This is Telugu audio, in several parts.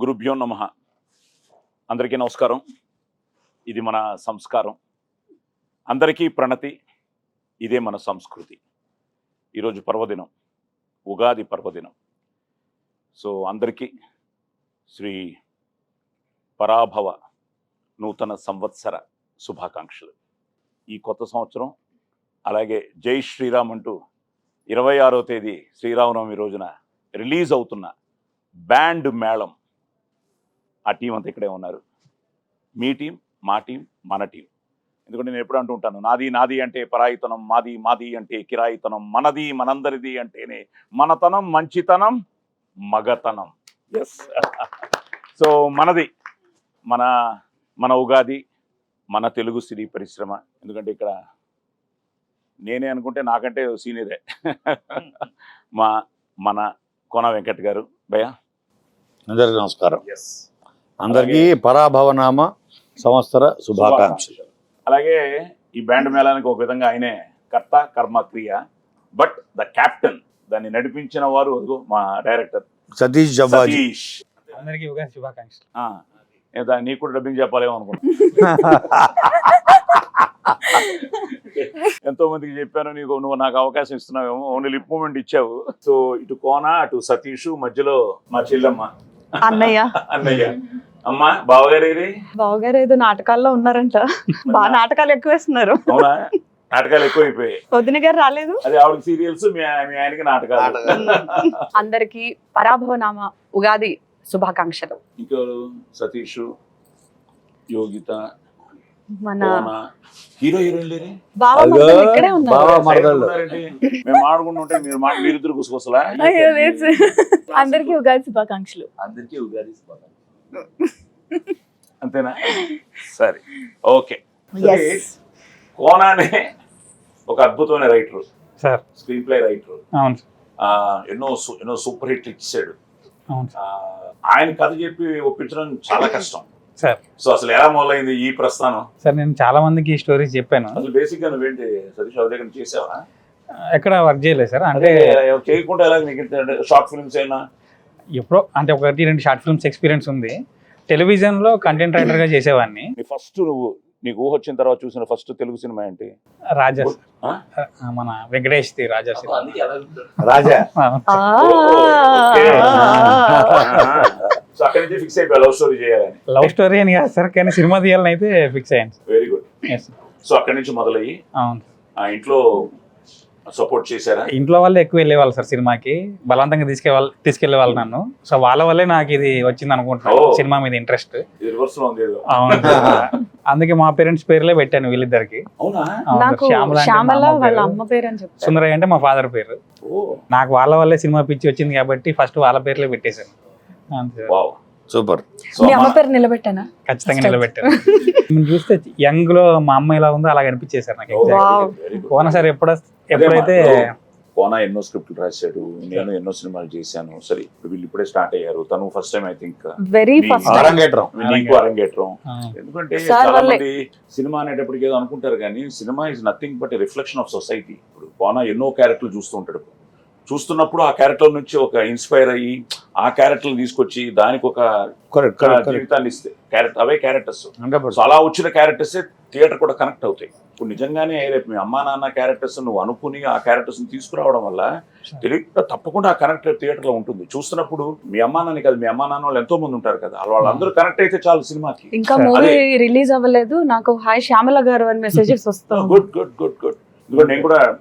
గురుభ్యో నమః. అందరికీ నమస్కారం. ఇది మన సంస్కారం. అందరికీ ప్రణతి. ఇదే మన సంస్కృతి. ఈరోజు పర్వదినం, ఉగాది పర్వదినం. సో అందరికీ శ్రీ పరాభవ నూతన సంవత్సర శుభాకాంక్షలు. ఈ కొత్త సంవత్సరం అలాగే జై శ్రీరామ్ అంటూ 26వ తేదీ శ్రీరామనవమి రోజున రిలీజ్ అవుతున్న బ్యాండ్ మేళం, ఆ టీం అంతా ఇక్కడే ఉన్నారు. మీ టీం, మా టీం, మన టీం. ఎందుకంటే నేను ఎప్పుడు అంటూ ఉంటాను, నాది నాది అంటే పరాయితనం, మాది మాది అంటే కిరాయితనం, మనది మనందరిది అంటేనే మనతనం, మంచితనం, మగతనం. ఎస్. సో మనది మన ఉగాది, మన తెలుగు సినీ పరిశ్రమ. ఎందుకంటే ఇక్కడ నేనే అనుకుంటే నాకంటే సీనియరే మన కోన వెంకట్ గారు. భయ్యా అందరికీ నమస్కారం. ఎస్. అందరికీ పరాభవనామ సంవత్సర శుభాకాంక్షలు. అలాగే ఈ బ్యాండ్ మేళానికి ఒక విధంగా ఆయనే కర్త కర్మ క్రియ, బట్ ద కెప్టెన్, దాన్ని నడిపించిన వారు అదిగో మా డైరెక్టర్ సతీష్ జవ్వాజీ. సతీష్. అందరికీ ఉగాది శుభాకాంక్షలు. నీకు కూడా డబ్బింగ్ చెప్పాలేమో అనుకున్నా. ఎంతో మందికి చెప్పాను, నువ్వు నాకు అవకాశం ఇస్తున్నావేమో, ఓన్లీ లిప్ మూమెంట్ ఇచ్చావు. సో ఇటు కోన, అటు సతీష్, మధ్యలో మా చెల్లెమ్మ అన్నయ్య. అమ్మా బావగారు ఏదో నాటకాల్లో ఉన్నారంట. బాగా నాటకాలు ఎక్కువ వేస్తున్నారు. అవునా? నాటకాలు ఎక్కువైపోయాయి. వదిన గారు రాలేదు. అది ఆవిడకి సీరియల్స్, మీ ఆయనకి నాటకాలు. అందరికి పరాభవనామ ఉగాది శుభాకాంక్షలు. ఇంకా సతీష్, యోగిత, మన హీరో హీరోయిన్ లేరే? బావ మరదలు ఇక్కడే ఉన్నారు. మేము ఆడుకుంటుంటే మీరిద్దరు గుసగుసలా. అందరికి ఉగాది శుభాకాంక్షలు. అందరికీ ఉగాది శుభాకాంక్షలు. అంతేనా? సరే, ఓకే. కోనానే ఒక అద్భుతమైన writer sir, screen play writer. అవును. ఎన్నో సూపర్ హిట్ ఇచ్చాడు. అవును. ఆయన కథ చెప్పి ఒప్పించడం చాలా కష్టం సార్. సో అసలు ఎలా మొదలైంది ఈ ప్రస్థానం? సార్, నేను చాలా మందికి స్టోరీస్ చెప్పాను. అసలు బేసిక్ గా నువ్వేంటి సతీష్ బాబు దగ్గర చేసావా? ఎక్కడ వర్క్ చేయలేదు సార్. అంటే చేయకుండా ఎలా నీకు షార్ట్ ఫిల్మ్స్ అయినా? ఎప్పుడో అంటే 1-2 షార్ట్ ఫిల్మ్స్ ఎక్స్పీరియన్స్ ఉంది. టెలివిజన్ లో కంటెంట్ రైటర్ గా చేసేవాడిని. ఫస్ట్ నీకు ఊహ వచ్చిన తర్వాత చూసిన ఫస్ట్ తెలుగు సినిమా ఏంటి? రాజా, మన Venkatesh the Raja. Raja so అక్కడి నుంచి ఫిక్స్ అయిపోయి లవ్ స్టోరీ చేయాలని. లవ్ స్టోరీ అని కాదు సార్, కానీ సినిమా తీయాలని అయితే ఫిక్స్ అయ్యాను. Very good. సో అక్కడి నుంచి మొదలయ్యి అవును. ఇంట్లో సపోర్ట్ చేశారా? ఇంట్లో వాళ్ళే ఎక్కువ వెళ్ళేవాళ్ళు సార్ సినిమాకి, బలవంతంగా తీసుకెళ్లేవాళ్ళు నన్ను. సో వాళ్ళ వల్లే నాకు ఇది వచ్చింది అనుకుంటున్నాను, సినిమా మీద ఇంట్రెస్ట్. అవును. అందుకే మా పేరెంట్స్ పేర్లే పెట్టాను వీళ్ళిద్దరికి. సుందరయ్య అంటే మా ఫాదర్ పేరు. నాకు వాళ్ళ వల్లే సినిమా పిచ్చి వచ్చింది కాబట్టి ఫస్ట్ వాళ్ళ పేర్లే పెట్టేశాను. సూపర్. నిలబెట్టానా? ఖచ్చితంగా నిలబెట్టాను. చూస్తే యంగ్ లో మా అమ్మ ఎలా ఉందో అలా అనిపించేశారు నాకు. కోన సార్ ఎప్పుడైతే కోన ఎన్నో స్క్రిప్ట్లు రాశాడు, నేను ఎన్నో సినిమాలు చేశాను. సరే, వీళ్ళు ఇప్పుడే స్టార్ట్ అయ్యారు. తను ఫస్ట్ టైం ఐ థింక్ అరంగేట్రం. ఎందుకంటే చాలా మంది సినిమా అనేటప్పటికి ఏదో అనుకుంటారు, కానీ cinema is nothing but reflection of society. ఇప్పుడు కోన ఎన్నో క్యారెక్టర్లు చూస్తూ ఉంటాడు. చూస్తున్నప్పుడు ఆ క్యారెక్టర్ నుంచి ఒక ఇన్స్పైర్ అయ్యి ఆ క్యారెక్టర్ తీసుకొచ్చి దానికి ఒక జీవితాన్ని ఇస్తే అవే క్యారెక్టర్స్. అలా వచ్చిన క్యారెక్టర్స్ థియేటర్ కూడా కనెక్ట్ అవుతాయి. ఇప్పుడు నిజంగానే రేపు మీ అమ్మా నాన్న క్యారెక్టర్స్ నువ్వు అనుకుని ఆ క్యారెక్టర్స్ తీసుకురావడం వల్ల తెలియకుండా తప్పకుండా ఆ కనెక్ట్ థియేటర్ లో ఉంటుంది. చూస్తున్నప్పుడు మీ అమ్మా నాన్న కదా, మీ అమ్మా నాన్న వాళ్ళు ఎంతో మంది ఉంటారు కదా, వాళ్ళందరూ కనెక్ట్ అయితే చాలు సినిమాకి. ఇంకా మూవీ రిలీజ్ అవ్వలేదు, నాకు హాయ్ శ్యామల గారు అని మెసేజెస్ వస్తాయి. Good good good good.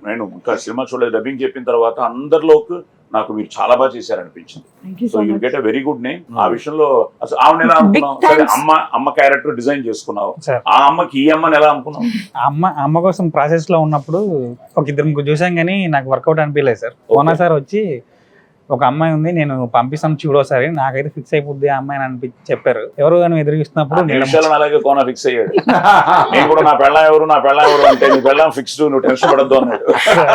నేను ఇంకా సినిమా చూడలేదు, డబ్బింగ్ చెప్పిన తర్వాత అందరిలోకి నాకు మీరు చాలా బాగా చేశారనిపించింది. So you get a very good name. ఆ విషయంలో అసలు ఆమెను ఎలా అనుకున్నావు? సరే, అమ్మ క్యారెక్టర్ డిజైన్ చేసుకున్నావు, ఆ అమ్మకి ఈ అమ్మని ఎలా అనుకున్నావు? అమ్మ కోసం ప్రాసెస్ లో ఉన్నప్పుడు ఒక ఇద్దరు చూసాం, కానీ నాకు వర్కౌట్ అనిపించలేదు సార్. కోనా సార్ వచ్చి ఒక అమ్మాయి ఉంది, నేను పంపిస్తాను చూడోసారి, నాకైతే ఫిక్స్ అయిపోద్ది ఆ అమ్మాయి అని చెప్పారు. ఎవరు కానీ ఎదురుస్తున్నప్పుడు అలాగే కోన ఫిక్స్ అయ్యాడు. నేను కూడా నా పెళ్ళం ఎవరు అంటే నీ పెళ్ళం ఫిక్స్డ్, నువ్వు టెన్షన్ పడద్దు అన్నాడు.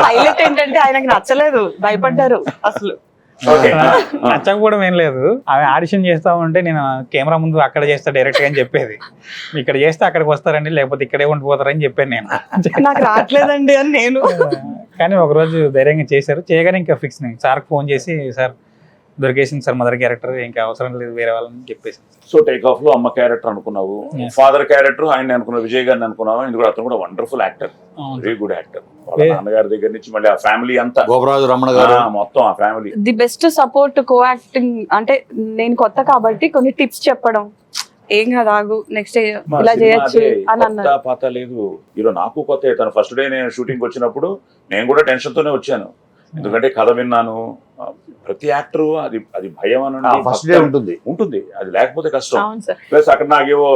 హైలైట్ ఏంటంటే ఆయనకి నచ్చలేదు, భయపడ్డారు. అసలు నచ్చకపోవడం ఏం లేదు, ఆమె ఆడిషన్ చేస్తా ఉంటే నేను కెమెరా ముందు అక్కడ చేస్తా డైరెక్ట్ గా అని చెప్పేది. ఇక్కడ చేస్తే అక్కడికి వస్తారండి, లేకపోతే ఇక్కడే ఉండిపోతారని చెప్పాను నేను. నాకు రావట్లేదండి అని నేను. కానీ ఒకరోజు ధైర్యంగా చేశారు. చేయగానే ఇంకా ఫిక్స్. సార్కి ఫోన్ చేసి, సార్ దొరికేసింది సార్ మదర్ క్యారెక్టర్, ఇంకా అవసరం లేదు వేరే వాళ్ళని చెప్పేసి. సో టేక్ ఆఫ్ లో అమ్మ క్యారెక్టర్ అనుకున్నావు, Yes. ఫాదర్ క్యారెక్టర్ ఆయన అనుకున్నావు, విజయ్ గారిని అనుకున్నావు. ఎందుకంటే అతను కూడా wonderful actor, very good actor. వాళ్ళ Yeah. నాన్నగారి దగ్గర నుంచి మళ్ళీ ఆ ఫ్యామిలీ అంతా, గోపరాజు రమణ గారు మొత్తం ఆ family. The best support co acting అంటే నేను కొత్త కాబట్టి కొన్ని టిప్స్ చెప్పడం, ఏం కాదు ఆగు నెక్స్ట్ ఇలా చేయొచ్చు అని అన్నారు. పాత లేదు హీరో, నాకు కొత్త. తను ఫస్ట్ డే నేను షూటింగ్ వచ్చినప్పుడు నేను కూడా టెన్షన్ తోనే వచ్చాను, ఎందుకంటే కథ విన్నాను. ప్రతి యాక్టర్ అది భయం అని ఫస్ట్ డే ఉంటుంది. ఉంటుంది, అది లేకపోతే కష్టం. అవును సార్, ప్లస్ అక్కడ నాకేవో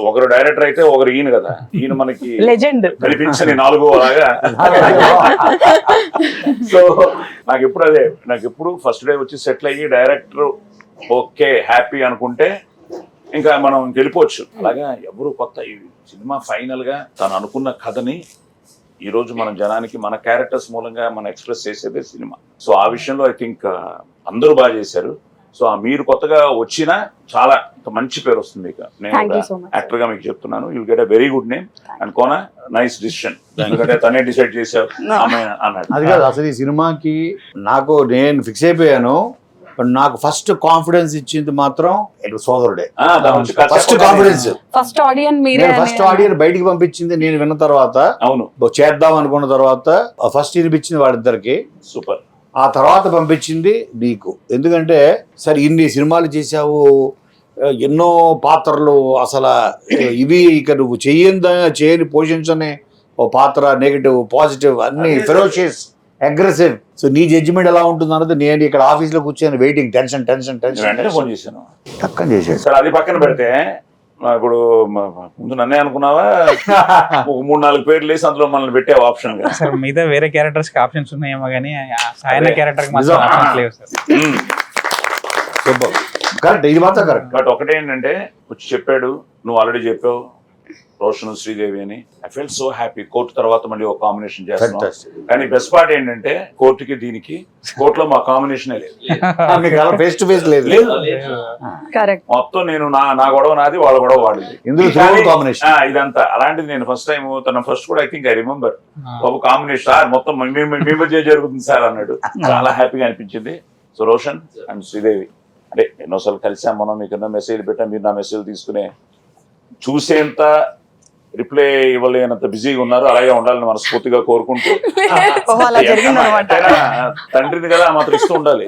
ఒకరు డైరెక్టర్ అయితే ఒకరు ఈయన కదా, ఈయన మనకి లెజెండ్ కనిపించని నాలుగో అలాగా. సో నాకు ఎప్పుడు ఫస్ట్ డే వచ్చి సెటిల్ అయ్యి డైరెక్టర్ ఓకే హ్యాపీ అనుకుంటే ఇంకా మనం వెళ్ళిపోవచ్చు. అలాగా ఎవరు కొత్త, ఈ సినిమా ఫైనల్ గా తను అనుకున్న కథని ఈ రోజు మనం జనానికి మన క్యారెక్టర్స్ మూలంగా మనం ఎక్స్ప్రెస్ చేసేదే సినిమా. సో ఆ విషయంలో ఐ థింక్ అందరూ బాగా చేశారు. సో మీరు కొత్తగా వచ్చినా చాలా మంచి పేరు వస్తుంది మీకు. నేను Thank you so much, actor గా మీకు చెప్తున్నాను, you'll get a very good name and Kona nice decision. ఎందుకంటే తనే డిసైడ్ చేశారు అన్నాడు. అది కాదు అసలు ఈ సినిమాకి నేను ఫిక్స్ అయిపోయాను. బట్ నాకు ఫస్ట్ కాన్ఫిడెన్స్ ఇచ్చింది మాత్రం సోదరుడే. ఫస్ట్ కాన్ఫిడెన్స్, ఫస్ట్ ఆడియన్ మీరే. ఫస్ట్ ఆడియన్ బయటికి పంపించింది నేను విన్న తర్వాత, అవును చేద్దాం అనుకున్న తర్వాత ఫస్ట్ వినిపించింది వాళ్ళిద్దరికి. సూపర్. ఆ తర్వాత పంపించింది నీకు. ఎందుకంటే సరే ఇన్ని సినిమాలు చేశావు, ఎన్నో పాత్రలు, అసలు ఇవి ఇక నువ్వు చేయని పోషించని ఓ పాత్ర, నెగిటివ్ పాజిటివ్ అన్ని ఫెరోషియస్ అగ్రెసివ్. సో నీ జడ్జిమెంట్ ఎలా ఉంటుంది అన్నది నేను ఇక్కడ ఆఫీస్ లో కూర్చొని వెయిటింగ్, టెన్షన్ వెంటనే ఫోన్ చేశాను, పక్కన చేశాడు. సరే అది పక్కన పెడితే ఇప్పుడు ముందు నన్నే అనుకున్నావా, ఒక 3-4 పేర్లు వేసి అందులో మనల్ని పెట్టావు ఆప్షన్ గా. సార్ మిగతా వేరే క్యారెక్టర్స్ కి ఆప్షన్స్ ఉన్నాయేమో కానీ సాయన అదే. క్యారెక్టర్ కి మాత్రం ఆప్షన్స్ లేవు సార్. సూపర్, కరెక్ట్, ఇది మాత్రం కరెక్ట్. బట్ ఒకటేంటంటే వచ్చి చెప్పాడు, నువ్వు ఆల్రెడీ చెప్పావు రోషన్ శ్రీదేవి అని. I felt so happy. Court తర్వాత మళ్ళీ ఒక కాంబినేషన్ చేస్తున్నాం. Fantastic. కానీ బెస్ట్ పార్ట్ ఏంటంటే కోర్టుకి దీనికి, కోర్టులో మా కాంబినేషనే లేదు. ఫేస్ టు ఫేస్ లేదు. కరెక్ట్. మొత్తం నేను నా గొడవ నాది, వాళ్ళ గొడవ వాడిది. ఇందులో కానీ, కాంబినేషన్ ఇదంతా అలాంటిది నేను ఫస్ట్ టైం తన ఫస్ట్ కూడా ఐ థింక్ ఐ రిమెంబర్ ఒక కాంబినేషన్ సార్ మొత్తం మీ మధ్య జరుగుతుంది సార్ అన్నాడు. చాలా హ్యాపీగా అనిపించింది. సో రోషన్ అండ్ శ్రీదేవి అంటే ఎన్నోసార్లు కలిసాం మనం, మీకు ఎన్నో మెసేజ్ పెట్టాం, మీరు నా మెసేజ్ తీసుకునే చూసేంత రిప్లై ఇవ్వలేనంత బిజీగా ఉన్నారు. అలాగే ఉండాలని మనస్ఫూర్తిగా కోరుకుంటూ, తండ్రిని కదా మాత్రం ఇస్తూ ఉండాలి,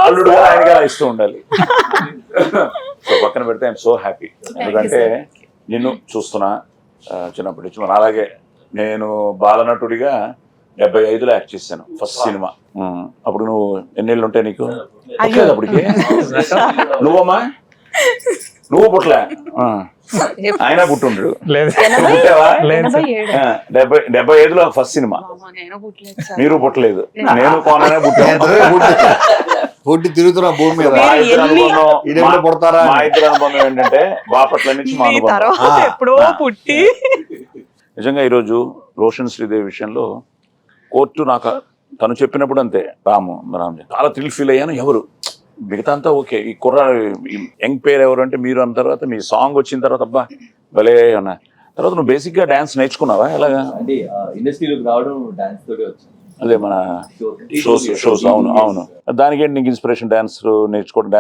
అల్లుడు కదా ఆయన కదా ఇస్తూ ఉండాలి. సో పక్కన పెడితే ఐఎమ్ సో హ్యాపీ. ఎందుకంటే నిన్ను చూస్తున్నా చిన్నప్పటి నుంచి. మన అలాగే నేను బాలనటుడిగా 75లో యాక్ట్ చేశాను ఫస్ట్ సినిమా. అప్పుడు నువ్వు ఎన్నేళ్ళు ఉంటాయి నీకు? అప్పటికి నువ్వమ్మా, నువ్వు పుట్టలే, ఆయన పుట్టుండడు. 75లో ఫస్ట్ సినిమా. మీరు పుట్టలేదు, నేను కోననే పుట్టాను. పుట్టి తిరుగుతున్నా భూమి మీద. మా ఇద్దరు ఇదేంటో పుడతారా? మా ఇద్దరు అనుబంధం ఏంటంటే బాపట్ల నుంచి మా అనుబంధం. ఎప్పుడో పుట్టి నిజంగా ఈరోజు రోషన్ శ్రీదేవి విషయంలో కోర్టు నాకు తను చెప్పినప్పుడు అంతే, రాము చాలా థ్రిల్ ఫీల్ అయ్యాను. ఎవరు మిగతా అంతా ఓకే, ఈ యంగ్ పేరు ఎవరు అంటే మీరు అన్న తర్వాత మీ సాంగ్ వచ్చిన తర్వాత అబ్బా భలే అన్నా. తర్వాత నువ్వు బేసిక్ గా డాన్స్ నేర్చుకున్నావా ఎలాగా? అంటే ఇండస్ట్రీలోకి రావడం డాన్స్ తోటే వచ్చింది. అదే మన షోస్. అవును దానికి ఏంటి నీకు ఇన్స్పిరేషన్? డాన్స్ నేర్చుకోవడం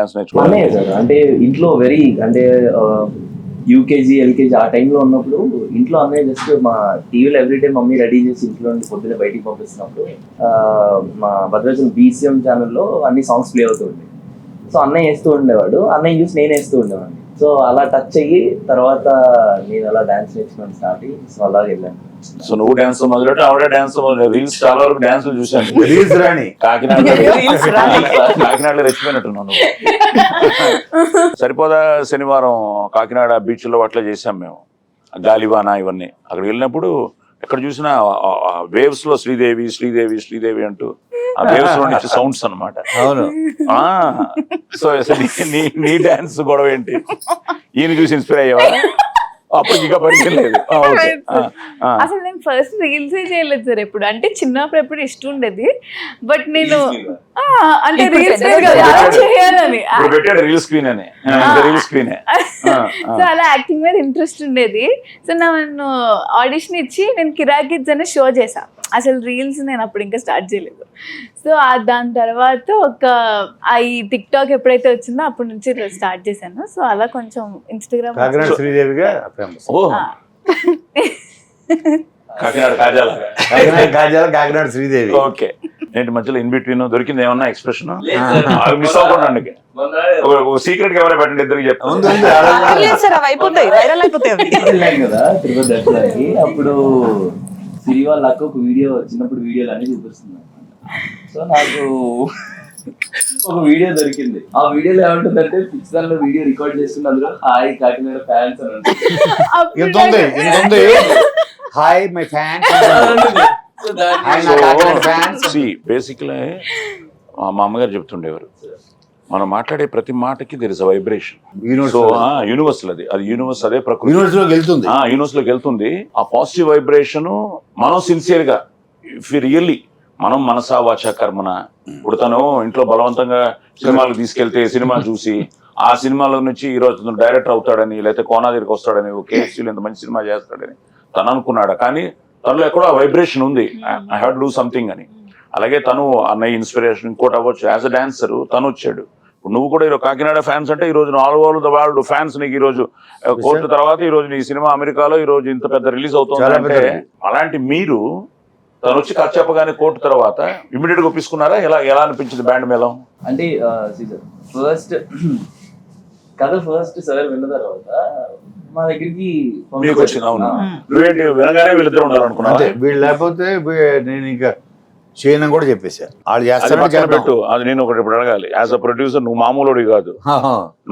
సార్. అంటే ఇంట్లో వెరీ అంటే యూకేజీ ఎల్కేజీ ఆ టైంలో ఉన్నప్పుడు ఇంట్లో అన్నయ్య జస్ట్ మా టీవీలో ఎవ్రీడే మమ్మీ రెడీ చేసి ఇంట్లో నుండి పొద్దున్నే బయటికి పంపిస్తున్నప్పుడు మా భద్రాచలం BCM ఛానల్లో అన్ని సాంగ్స్ ప్లే అవుతుండే. సో అన్నయ్య వేస్తూ ఉండేవాడు, అన్నయ్య చూసి నేను వేస్తూ ఉండేవాడిని. సో అలా టచ్ అయ్యి తర్వాత నేను అలా డాన్స్ నేర్చుకోవడం స్టార్ట్ అయ్యి సో అలాగే వెళ్ళాను. సో నువ్వు డాన్స్ మొదలెట్టు, ఆవిడ డాన్స్ రీల్స్ చాలా వరకు డాన్సులు చూశాను. రీల్స్ రాని కాకినాడలో రెచ్చిపోయినట్టున్నావు నువ్వు. సరిపోదా శనివారం కాకినాడ బీచ్ లో అట్లా చేసాం మేము, గాలివాన ఇవన్నీ. అక్కడ వెళ్ళినప్పుడు ఎక్కడ చూసినా వేవ్స్ లో శ్రీదేవి అంటూ ఆ వేవ్స్ లో నుంచి సౌండ్స్ అన్నమాట. అవును. సో నీ డాన్స్ గొడవ ఏంటి? ఈయన చూసి ఇన్స్పైర్ అయ్యేవా? అప్పుడు ఇంకా పరిచయం లేదు. అసలు నేను ఫస్ట్ రీల్స్ చేయలేదు సార్ ఎప్పుడు. అంటే చిన్నప్పుడు ఎప్పుడు ఇష్టం ఉండేది, బట్ నేను అంటే రీల్స్ చేయాలని పెట్టాడు రీల్ స్క్రీన్ అని. రీల్ స్క్రీన్ సో అలా యాక్టింగ్ మీద ఇంట్రెస్ట్ ఉండేది. సో నన్ను ఆడిషన్ ఇచ్చి నేను కిరాకిడ్స్ అనే షో చేశా. అసలు రీల్స్ నేను అప్పుడు ఇంకా స్టార్ట్ చేయలేదు. సో దాని తర్వాత ఈ టిక్ టాక్ ఎప్పుడైతే వచ్చిందో అప్పటి నుంచి స్టార్ట్ చేశాను. సో అలా కొంచెం ఇన్స్టాగ్రామ్ కాకినాడ శ్రీదేవిగా ఫేమస్. ఓ కాకినాడ కాజాల. కాకినాడ శ్రీదేవి. ఓకే, ఏంటి మధ్యలో ఇన్ బిట్వీన్ దొరికింది ఏమన్నా ఎక్స్ప్రెషన్ మిస్ అవ్వకుండా సీక్రెట్ కెమెరా పెట్టండి ఇద్దరికి చెప్తాను. సార్ అవి అయిపోతాయి, వైరల్ అయిపోతాయి అవి. వెళ్ళాం కదా తిరుపతి దర్శనానికి, అప్పుడు సిరి వాళ్ళ అక్క ఒక వీడియో, చిన్నప్పుడు వీడియోలు అన్ని చూపిస్తుంది. సో నాకు ఒక వీడియో దొరికింది. ఆ వీడియోలో ఏమంటుందంటే పిచ్చిదానిలో వీడియో రికార్డ్ చేస్తున్న అందులో హాయ్ కాకినాడ ఫ్యాన్స్ అని ఉంటుంది. Hi my fans. బేసిక్లీ మా అమ్మగారు చెప్తుండేవారు, మనం మాట్లాడే ప్రతి మాటకి there is a vibration. So universal అది యూనివర్స్, అదే ప్రకృతి యూనివర్స్ లోకి వెళ్తుంది. ఆ పాజిటివ్ వైబ్రేషన్ మనం సిన్సియర్ గా ఇఫ్ రియల్లీ మనం మనసా వాచా కర్మన. ఇప్పుడు తను ఇంట్లో బలవంతంగా సినిమాలకు తీసుకెళ్తే సినిమా చూసి ఆ సినిమాలో నుంచి ఈ రోజు డైరెక్టర్ అవుతాడని, లేకపోతే కోనా దగ్గరికి వస్తాడని, కేఎఫ్సీలో ఇంత మంచి సినిమా చేస్తాడని తను అనుకున్నాడు. కానీ తనలో ఎక్కడో ఆ వైబ్రేషన్ ఉంది, I have to do something అని. అలాగే తను అన్నయ్య ఇన్స్పిరేషన్ ఇంకోటి అవ్వచ్చు. యాజ్ అ డాన్సర్ తను వచ్చాడు. ఇప్పుడు నువ్వు కూడా ఈరోజు కాకినాడ ఫ్యాన్స్ అంటే ఈ రోజు all over the world fans నీకు. ఈ రోజు కోర్టు తర్వాత ఈ రోజు నీ సినిమా అమెరికాలో ఈ రోజు ఇంత పెద్ద రిలీజ్ అవుతుంది అంటే, అలాంటి మీరు తను వచ్చి కథ చెప్పగానే కోర్టు తర్వాత ఇమీడియట్ గా ఒప్పించుకున్నారా? ఎలా అనిపించింది బ్యాండ్ మేళం? అంటే ఫస్ట్ కథ సార్ విన్న తర్వాత మా దగ్గరికి వచ్చింది. అవును, నువ్వేంటి వినగానే వీళ్ళిద్దరు ఉండాలనుకున్నా? వీళ్ళు లేకపోతే నేను ఇంకా చేయను కూడా చెప్పేశారు. వాళ్ళు చేస్తారు పెట్టు. అది నేను ఒకటి ఇప్పుడు అడగాలి. యాజ్ అ ప్రొడ్యూసర్ నువ్వు మామూలుడి కాదు,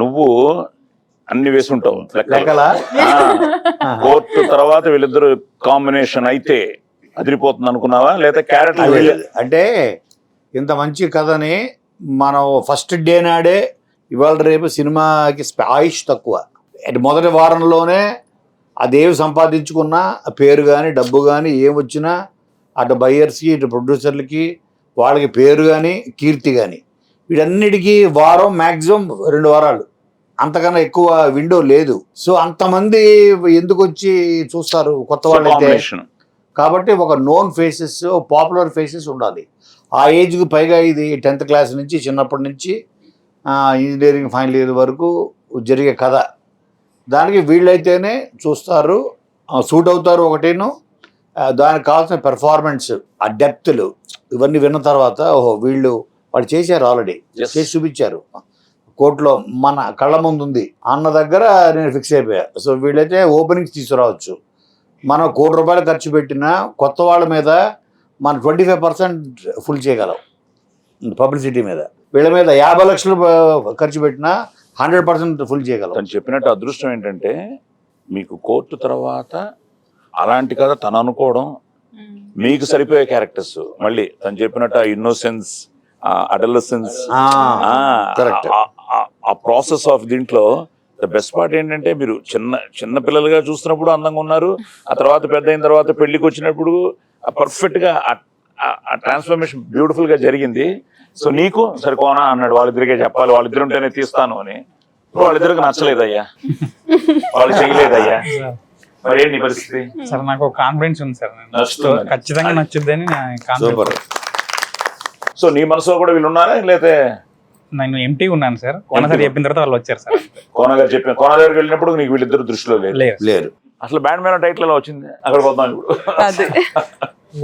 నువ్వు అన్ని వేసుంటావు లెక్కలా. కోర్టు తర్వాత వీళ్ళిద్దరు కాంబినేషన్ అయితే అదిరిపోతుంది అనుకున్నావా, లేదా క్యారెక్టర్? అంటే ఇంత మంచి కథని మనం ఫస్ట్ డే నాడే ఇవాళ రేపు సినిమాకి ఆయుష్ తక్కువ. మొదటి వారంలోనే అదేవి సంపాదించుకున్నా పేరు కానీ డబ్బు కానీ ఏమొచ్చినా అటు బయ్యర్స్కి ఇటు ప్రొడ్యూసర్లకి వాళ్ళకి పేరు కానీ కీర్తి కానీ వీటన్నిటికీ వారం మ్యాక్సిమం 2 వారాలు, అంతకన్నా ఎక్కువ విండో లేదు. సో అంతమంది ఎందుకు వచ్చి చూస్తారు కొత్త వాళ్ళైతే? కాబట్టి ఒక నోన్ ఫేసెస్, పాపులర్ ఫేసెస్ ఉండాలి. ఆ ఏజ్కి పైగా ఇది 10th క్లాస్ నుంచి చిన్నప్పటి నుంచి ఇంజనీరింగ్ ఫైనల్ ఇయర్ వరకు జరిగే కథ. దానికి వీళ్ళైతేనే చూస్తారు, సూట్ అవుతారు. ఒకటేను దానికి కావాల్సిన పెర్ఫార్మెన్స్, ఆ డెప్త్లు ఇవన్నీ విన్న తర్వాత ఓహో వాళ్ళు చేశారు, ఆల్రెడీ చేసి చూపించారు, కోర్టులో మన కళ్ళ ముందు ఉంది అన్న దగ్గర నేను ఫిక్స్ అయిపోయా. సో వీళ్ళైతే ఓపెనింగ్స్ తీసుకురావచ్చు. మనం ₹1,00,00,000 ఖర్చు పెట్టినా కొత్త వాళ్ళ మీద మనం 25% ఫుల్ చేయగలం పబ్లిసిటీ మీద. వీళ్ళ మీద 50 లక్షలు ఖర్చు పెట్టినా 100% ఫుల్ చేయగలం. తను చెప్పినట్టు అదృష్టం ఏంటంటే మీకు కోర్టు తర్వాత అలాంటి కథ తను అనుకోవడం, మీకు సరిపోయే క్యారెక్టర్స్. మళ్ళీ తను చెప్పినట్టు ఇన్నోసెన్స్, అడలసెన్స్, ఆ ప్రాసెస్ ఆఫ్ దీంట్లో ద బెస్ట్ పార్ట్ ఏంటంటే మీరు చిన్న పిల్లలుగా చూస్తున్నప్పుడు అందంగా ఉన్నారు, ఆ తర్వాత పెద్ద అయిన తర్వాత పెళ్లికి వచ్చినప్పుడు పర్ఫెక్ట్ గా ఆ ట్రాన్స్ఫర్మేషన్ బ్యూటిఫుల్ గా జరిగింది. సో నీకు సరిపోనా అన్నాడు, వాళ్ళిద్దరికే చెప్పాలి, వాళ్ళిద్దరు ఉంటేనే తీస్తాను అని. వాళ్ళిద్దరికి నచ్చలేదయ్యా, వాళ్ళు చేయలేదయ్యా, మరి ఏంటి పరిస్థితి? సార్ నాకు కాన్ఫిడెన్స్ ఉంది సార్, ఖచ్చితంగా నచ్చుద్దని. సో నీ మనసులో కూడా వీళ్ళు ఉన్నారా, లేకపోతే? నేను ఎంటీ ఉన్నాను సార్. కోన సార్ చెప్పిన తర్వాత వాళ్ళు వచ్చారు సార్. కోన దగ్గరికి వెళ్ళినప్పుడు నీకు వీళ్ళిద్దరు దృష్టిలో లేరు. అసలు బ్యాండ్ మీద టైటిల్ ఎలా వచ్చింది? అక్కడ పోతాం ఇప్పుడు.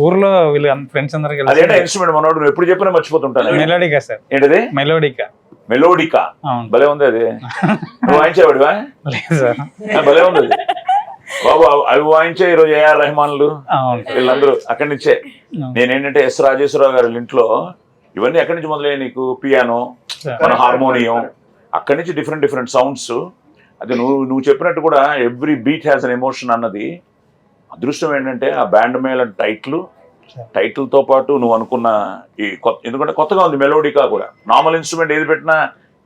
ఊర్లో వీళ్ళు ఫ్రెండ్స్ అందరికి ఇన్స్ట్రుమెంట్ మనోడు నువ్వు ఎప్పుడు చెప్పినా మర్చిపోతుంటాను. మెలోడికా సార్. ఏంటది? మెలోడికా. భలే ఉంది అది. నువ్వు వాయించేవాడివా? లేదు సార్. భలే ఉంది బాబు. అవి వాయించే ఈరోజు ఏఆర్ రెహమాన్లు వీళ్ళందరూ అక్కడి నుంచే. నేనేంటంటే ఎస్ రాజేశ్వరరావు గారి ఇంట్లో ఇవన్నీ ఎక్కడి నుంచి మొదలయ్యాయి నీకు? పియానో, మన హార్మోనియం, అక్కడి నుంచి డిఫరెంట్ సౌండ్స్. అది నువ్వు చెప్పినట్టు కూడా every beat has an emotion అన్నది. అదృష్టం ఏంటంటే ఆ బ్యాండ్ మేళ టైటిల్ తో పాటు నువ్వు అనుకున్న ఈ ఎందుకంటే కొత్తగా ఉంది మెలోడికా కూడా. నార్మల్ ఇన్స్ట్రుమెంట్ ఏది పెట్టినా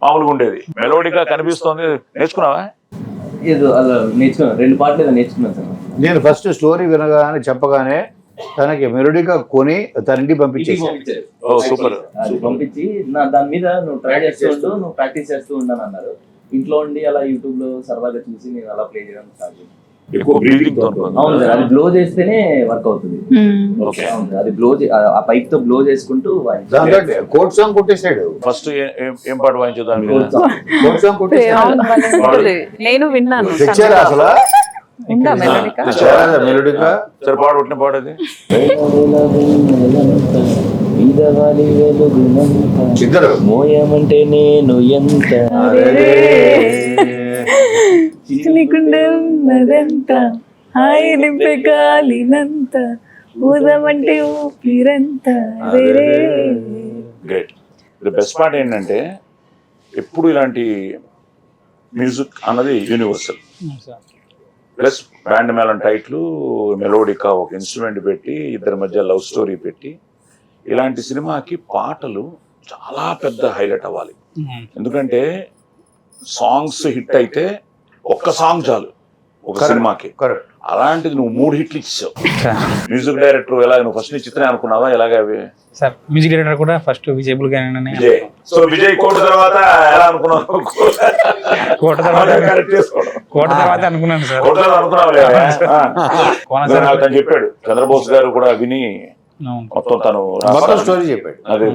మామూలుగా ఉండేది, మెలోడికా కనిపిస్తోంది. నేర్చుకున్నావా? ఏదో అలా నేర్చుకున్నాను, 2 పాటలు ఏదో నేర్చుకున్నాను సార్. నేను ఫస్ట్ స్టోరీ వినగానే చెప్పగానే తనకి మెలోడిగా కొని తన ఇంటికి పంపించారు. పంపించి దాని మీద నువ్వు ట్రై చేస్తూ ఉండు, నువ్వు ప్రాక్టీస్ చేస్తూ ఉండని అన్నారు. ఇంట్లో ఉండి అలా యూట్యూబ్ లో సరదాగా చూసి నేను అలా ప్లే చేయడం స్టార్ట్ చేశాను. ఎక్కువ బ్రీతింగ్ తో అవును సార్, అది బ్లో చేస్తేనే వర్క్ అవుతుంది. ఓకే. అవును సార్, అది బ్లో ఆ పైప్ తో బ్లో చేసుకుంటూ దాంట్లో కోట్ సాంగ్ కొట్టేశాడు. ఫస్ట్ ఏం పాట వాయించు దాని మీద? కోట్ సాంగ్ కొట్టేశాడు. నేను విన్నాను. తెచ్చారా అసలు? ఉందా మెలోడికా? మెలోడిగా సరే పాడు, పుట్టిన పాడది. ఇద్దరు మోయమంటే నేను ఎంత నీకుండే ఉన్నదంత హాయి నింపే గాలినంత ఊదమంటే ఊపిరంత గ్రేట్. ది బెస్ట్ పార్ట్ ఏంటంటే ఎప్పుడు ఇలాంటి మ్యూజిక్ అన్నది యూనివర్సల్. ప్లస్ బ్యాండ్ మేళం టైట్లు, మెలోడికా ఒక ఇన్స్ట్రుమెంట్ పెట్టి ఇద్దరి మధ్య లవ్ స్టోరీ పెట్టి ఇలాంటి సినిమాకి పాటలు చాలా పెద్ద హైలైట్ అవ్వాలి. ఎందుకంటే సాంగ్స్ హిట్ అయితే ఒక్క సాంగ్ చాలు ఒక సినిమాకి. అలాంటిది నువ్వు 3 హిట్లు ఇచ్చావు. మ్యూజిక్ డైరెక్టర్ ఎలా, నువ్వు ఫస్ట్ చిత్రం అనుకున్నావా ఎలాగ అవి? సార్ మ్యూజిక్ డైరెక్టర్ కూడా ఫస్ట్ విజయబుల్ గానే. విజయ్. సో విజయ్ కోట తర్వాత ఎలా అనుకున్నావు? కోట తర్వాత అనుకున్నాను సార్. కోట అనుకున్నావు తను చెప్పాడు. చంద్రబోస్ గారు కూడా విని మొత్తం తను స్టోరీ చెప్పాడు. అదే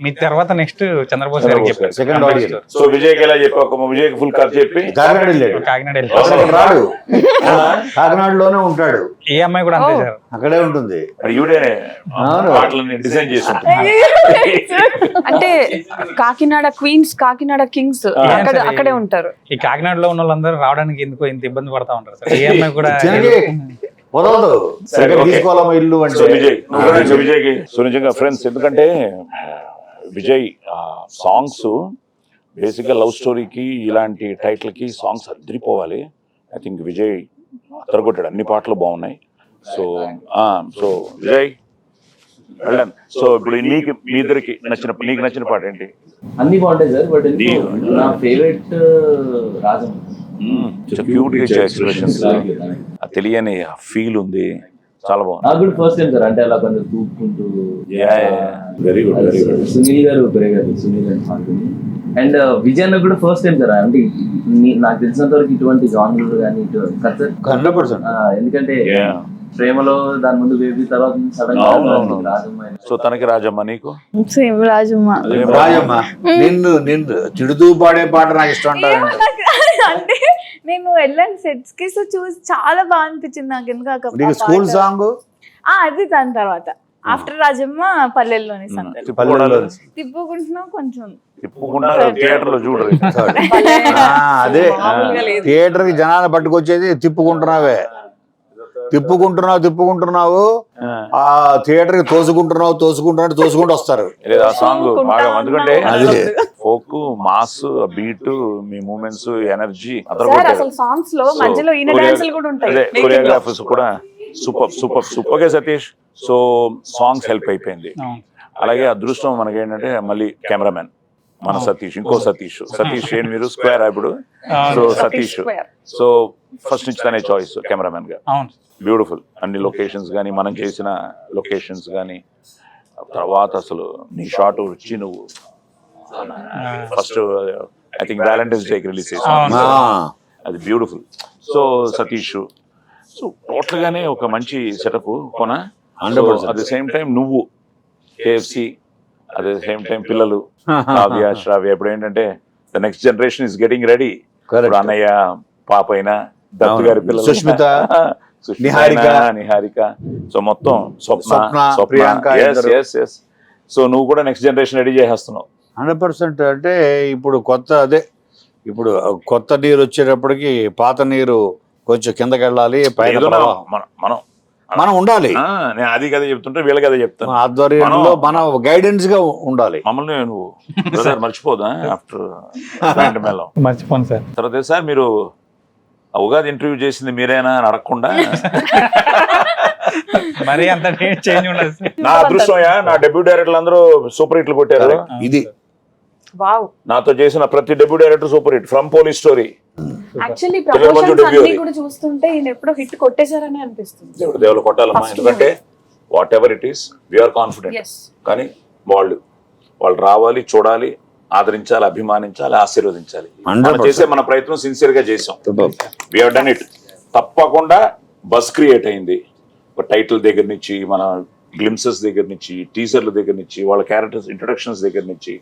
మీ తర్వాత నెక్స్ట్ చంద్రబోస్ గారికి చెప్పారు. Second audio. సో విజయ్కి ఎలా చెప్పావు? విజయ్కి ఫుల్ కథ చెప్పి కాకినాడ వెళ్ళాడు. కాకినాడ రాడు, కాకినాడలోనే ఉంటాడు. ఏ అమ్మాయి కూడా అంతే సార్, అక్కడే ఉంటుంది. ఈవిడేనే పాటలని డిజైన్ చేసి అంటే కాకినాడ క్వీన్స్, కాకినాడ కింగ్స్ అక్కడే ఉంటారు. ఈ కాకినాడలో ఉన్న వాళ్ళందరూ రావడానికి ఎందుకో ఇంత ఇబ్బంది పడతా ఉంటారు సార్. ఏ అమ్మాయి కూడా వదలదు, తీసుకోవాలమ్మా ఇల్లు అంటే. విజయ్కి సో నిజంగా ఫ్రెండ్స్, ఎందుకంటే విజయ్ సాంగ్స్ బేసిక్గా లవ్ స్టోరీకి ఇలాంటి టైటిల్కి సాంగ్స్ అదిరిపోవాలి. ఐ థింక్ విజయ్ అతరగొట్టాడు, అన్ని పాటలు బాగున్నాయి. సో సో విజయ్ వెళ్ళాను. సో ఇప్పుడు నీకు మీ ఇద్దరికి నీకు నచ్చిన పాట ఏంటి? అన్ని బాగుంటాయి సార్, బట్ నా ఫేవరెట్ రాజం. క్యూట్ గా ఎక్స్ప్రెషన్స్, తెలియని ఫీల్ ఉంది, చాలా బాగుంది. నాకు కూడా ఫస్ట్ టైం సార్, అంటే అలా కొంచెం తూపుకుంటూ. Very good, very good. Sunil గారు సునీల్ గారు పాడుతుంది. అండ్ విజయ్ అన్న కూడా ఫస్ట్ టైం సార్, అంటే నాకు తెలిసినంత వరకు ఇటువంటి జానర్ కానీ ఇటువంటి కదా సార్. 100%. ఎందుకంటే ప్రేమలో దాని ముందు బేబీ, తర్వాత సడన్ గా రాజమ్మ. సో తనకి రాజమ్మ, నీకు సేమ్ రాజమ్మ. రాజమ్మ నిన్ను తిడుతూ పాడే పాట నాకు ఇష్టం అంటారు. అంటే నేను వెళ్ళాను సెట్స్ కి, సో చూసి చాలా బాగా అనిపించింది నాకు. ఎందుకు స్కూల్ సాంగ్ అది దాని తర్వాత ఆఫ్టర్ రాజమ్మ పల్లెల్లోని తిప్పుకుంటున్నాం కొంచెం థియేటర్ లో చూడరు. అదే థియేటర్ కి జనాలు పట్టుకొచ్చేది తిప్పుకుంటున్నావు ఆ థియేటర్ కి తోసుకుంటూ వస్తారు. ఆ సాంగ్ బాగా, ఎందుకంటే ఫోక్ మాస్ బీట్, మీ మూమెంట్స్, ఎనర్జీ, సాంగ్స్ లో మధ్యలో కొరియోగ్రాఫర్స్ కూడా super. Okay Satish, so songs help అయిపోయింది. అలాగే అదృష్టం మనకి ఏంటంటే మళ్ళీ కెమెరామెన్ మన సతీష్, ఇంకో సతీష్ ఏంటి మీరు స్క్వేర్ ఇప్పుడు. సో సతీష్, సో ఫస్ట్ నుంచి తనే చాయిస్ కెమెరామెన్ గా. బ్యూటిఫుల్ అన్ని లొకేషన్స్ కానీ, మనం చేసిన లొకేషన్స్ కానీ. తర్వాత అసలు నీ షాట్ వచ్చి నువ్వు ఫస్ట్ ఐ థింక్ వ్యాలంటైన్స్ డేకి రిలీజ్ చేసావు, అది beautiful. So Satish, so total గానే ఒక మంచి సెటప్ కొన. అట్ ద సేమ్ టైం నువ్వు KFC, at the same time పిల్లలు శ్రావ్య. ఇప్పుడు ఏంటంటే the next generation is getting ready. ఇప్పుడు అన్నయ్య పాప అయినా, దత్తు గారి పిల్లలు, సుష్మిత, నిహారిక, సో మొత్తం స్వప్న, ప్రియాంక. సో నువ్వు కూడా నెక్స్ట్ జనరేషన్ రెడీ చేసేస్తున్నావు. 100%. అంటే ఇప్పుడు కొత్త నీరు వచ్చేటప్పటికి పాత నీరు కొంచెం కిందకి వెళ్ళాలి, మనం ఉండాలి. నేను అది కదా చెప్తుంటే వీళ్ళకి అదే చెప్తాను. ఆధ్వర్యంలో మన గైడెన్స్ గా ఉండాలి. మమ్మల్ని నువ్వు మర్చిపోదా ఆఫ్టర్ మర్చిపోను సార్. తర్వాత సార్ మీరు ఉగాది ఇంటర్వ్యూ చేసింది మీరేనా అని అడగకుండా మరి అంత చేంజ్ ఉండదు. నా అదృష్టమయ్యా, నా డెబ్యూ డైరెక్టర్లు అందరూ సూపర్ హిట్లు కొట్టారు. ఇది నాతో చేసిన ప్రతి debut director super hit, from police story. Actually promotions అన్ని కూడా చూస్తుంటే ఈయన ఎప్పుడో హిట్ కొట్టేశారని అనిపిస్తుంది. దేవుడు కొట్టాలమ్మా, ఎందుకంటే whatever it is we're confident. కానీ వాళ్ళు రావాలి, చూడాలి, ఆదరించాలి, అభిమానించాలి, ఆశీర్వదించాలి. మనం చేసే మన ప్రయత్నం సిన్సియర్ గా చేసాం. We have done it. తప్పకుండా బస్ క్రియేట్ అయింది. ఒక టైటిల్ దగ్గర నుంచి, మన గ్లిమ్సెస్ దగ్గర నుంచి, టీజర్ల దగ్గర నుంచి, వాళ్ళ క్యారెక్టర్స్ ఇంట్రొడక్షన్స్ దగ్గర నుంచి,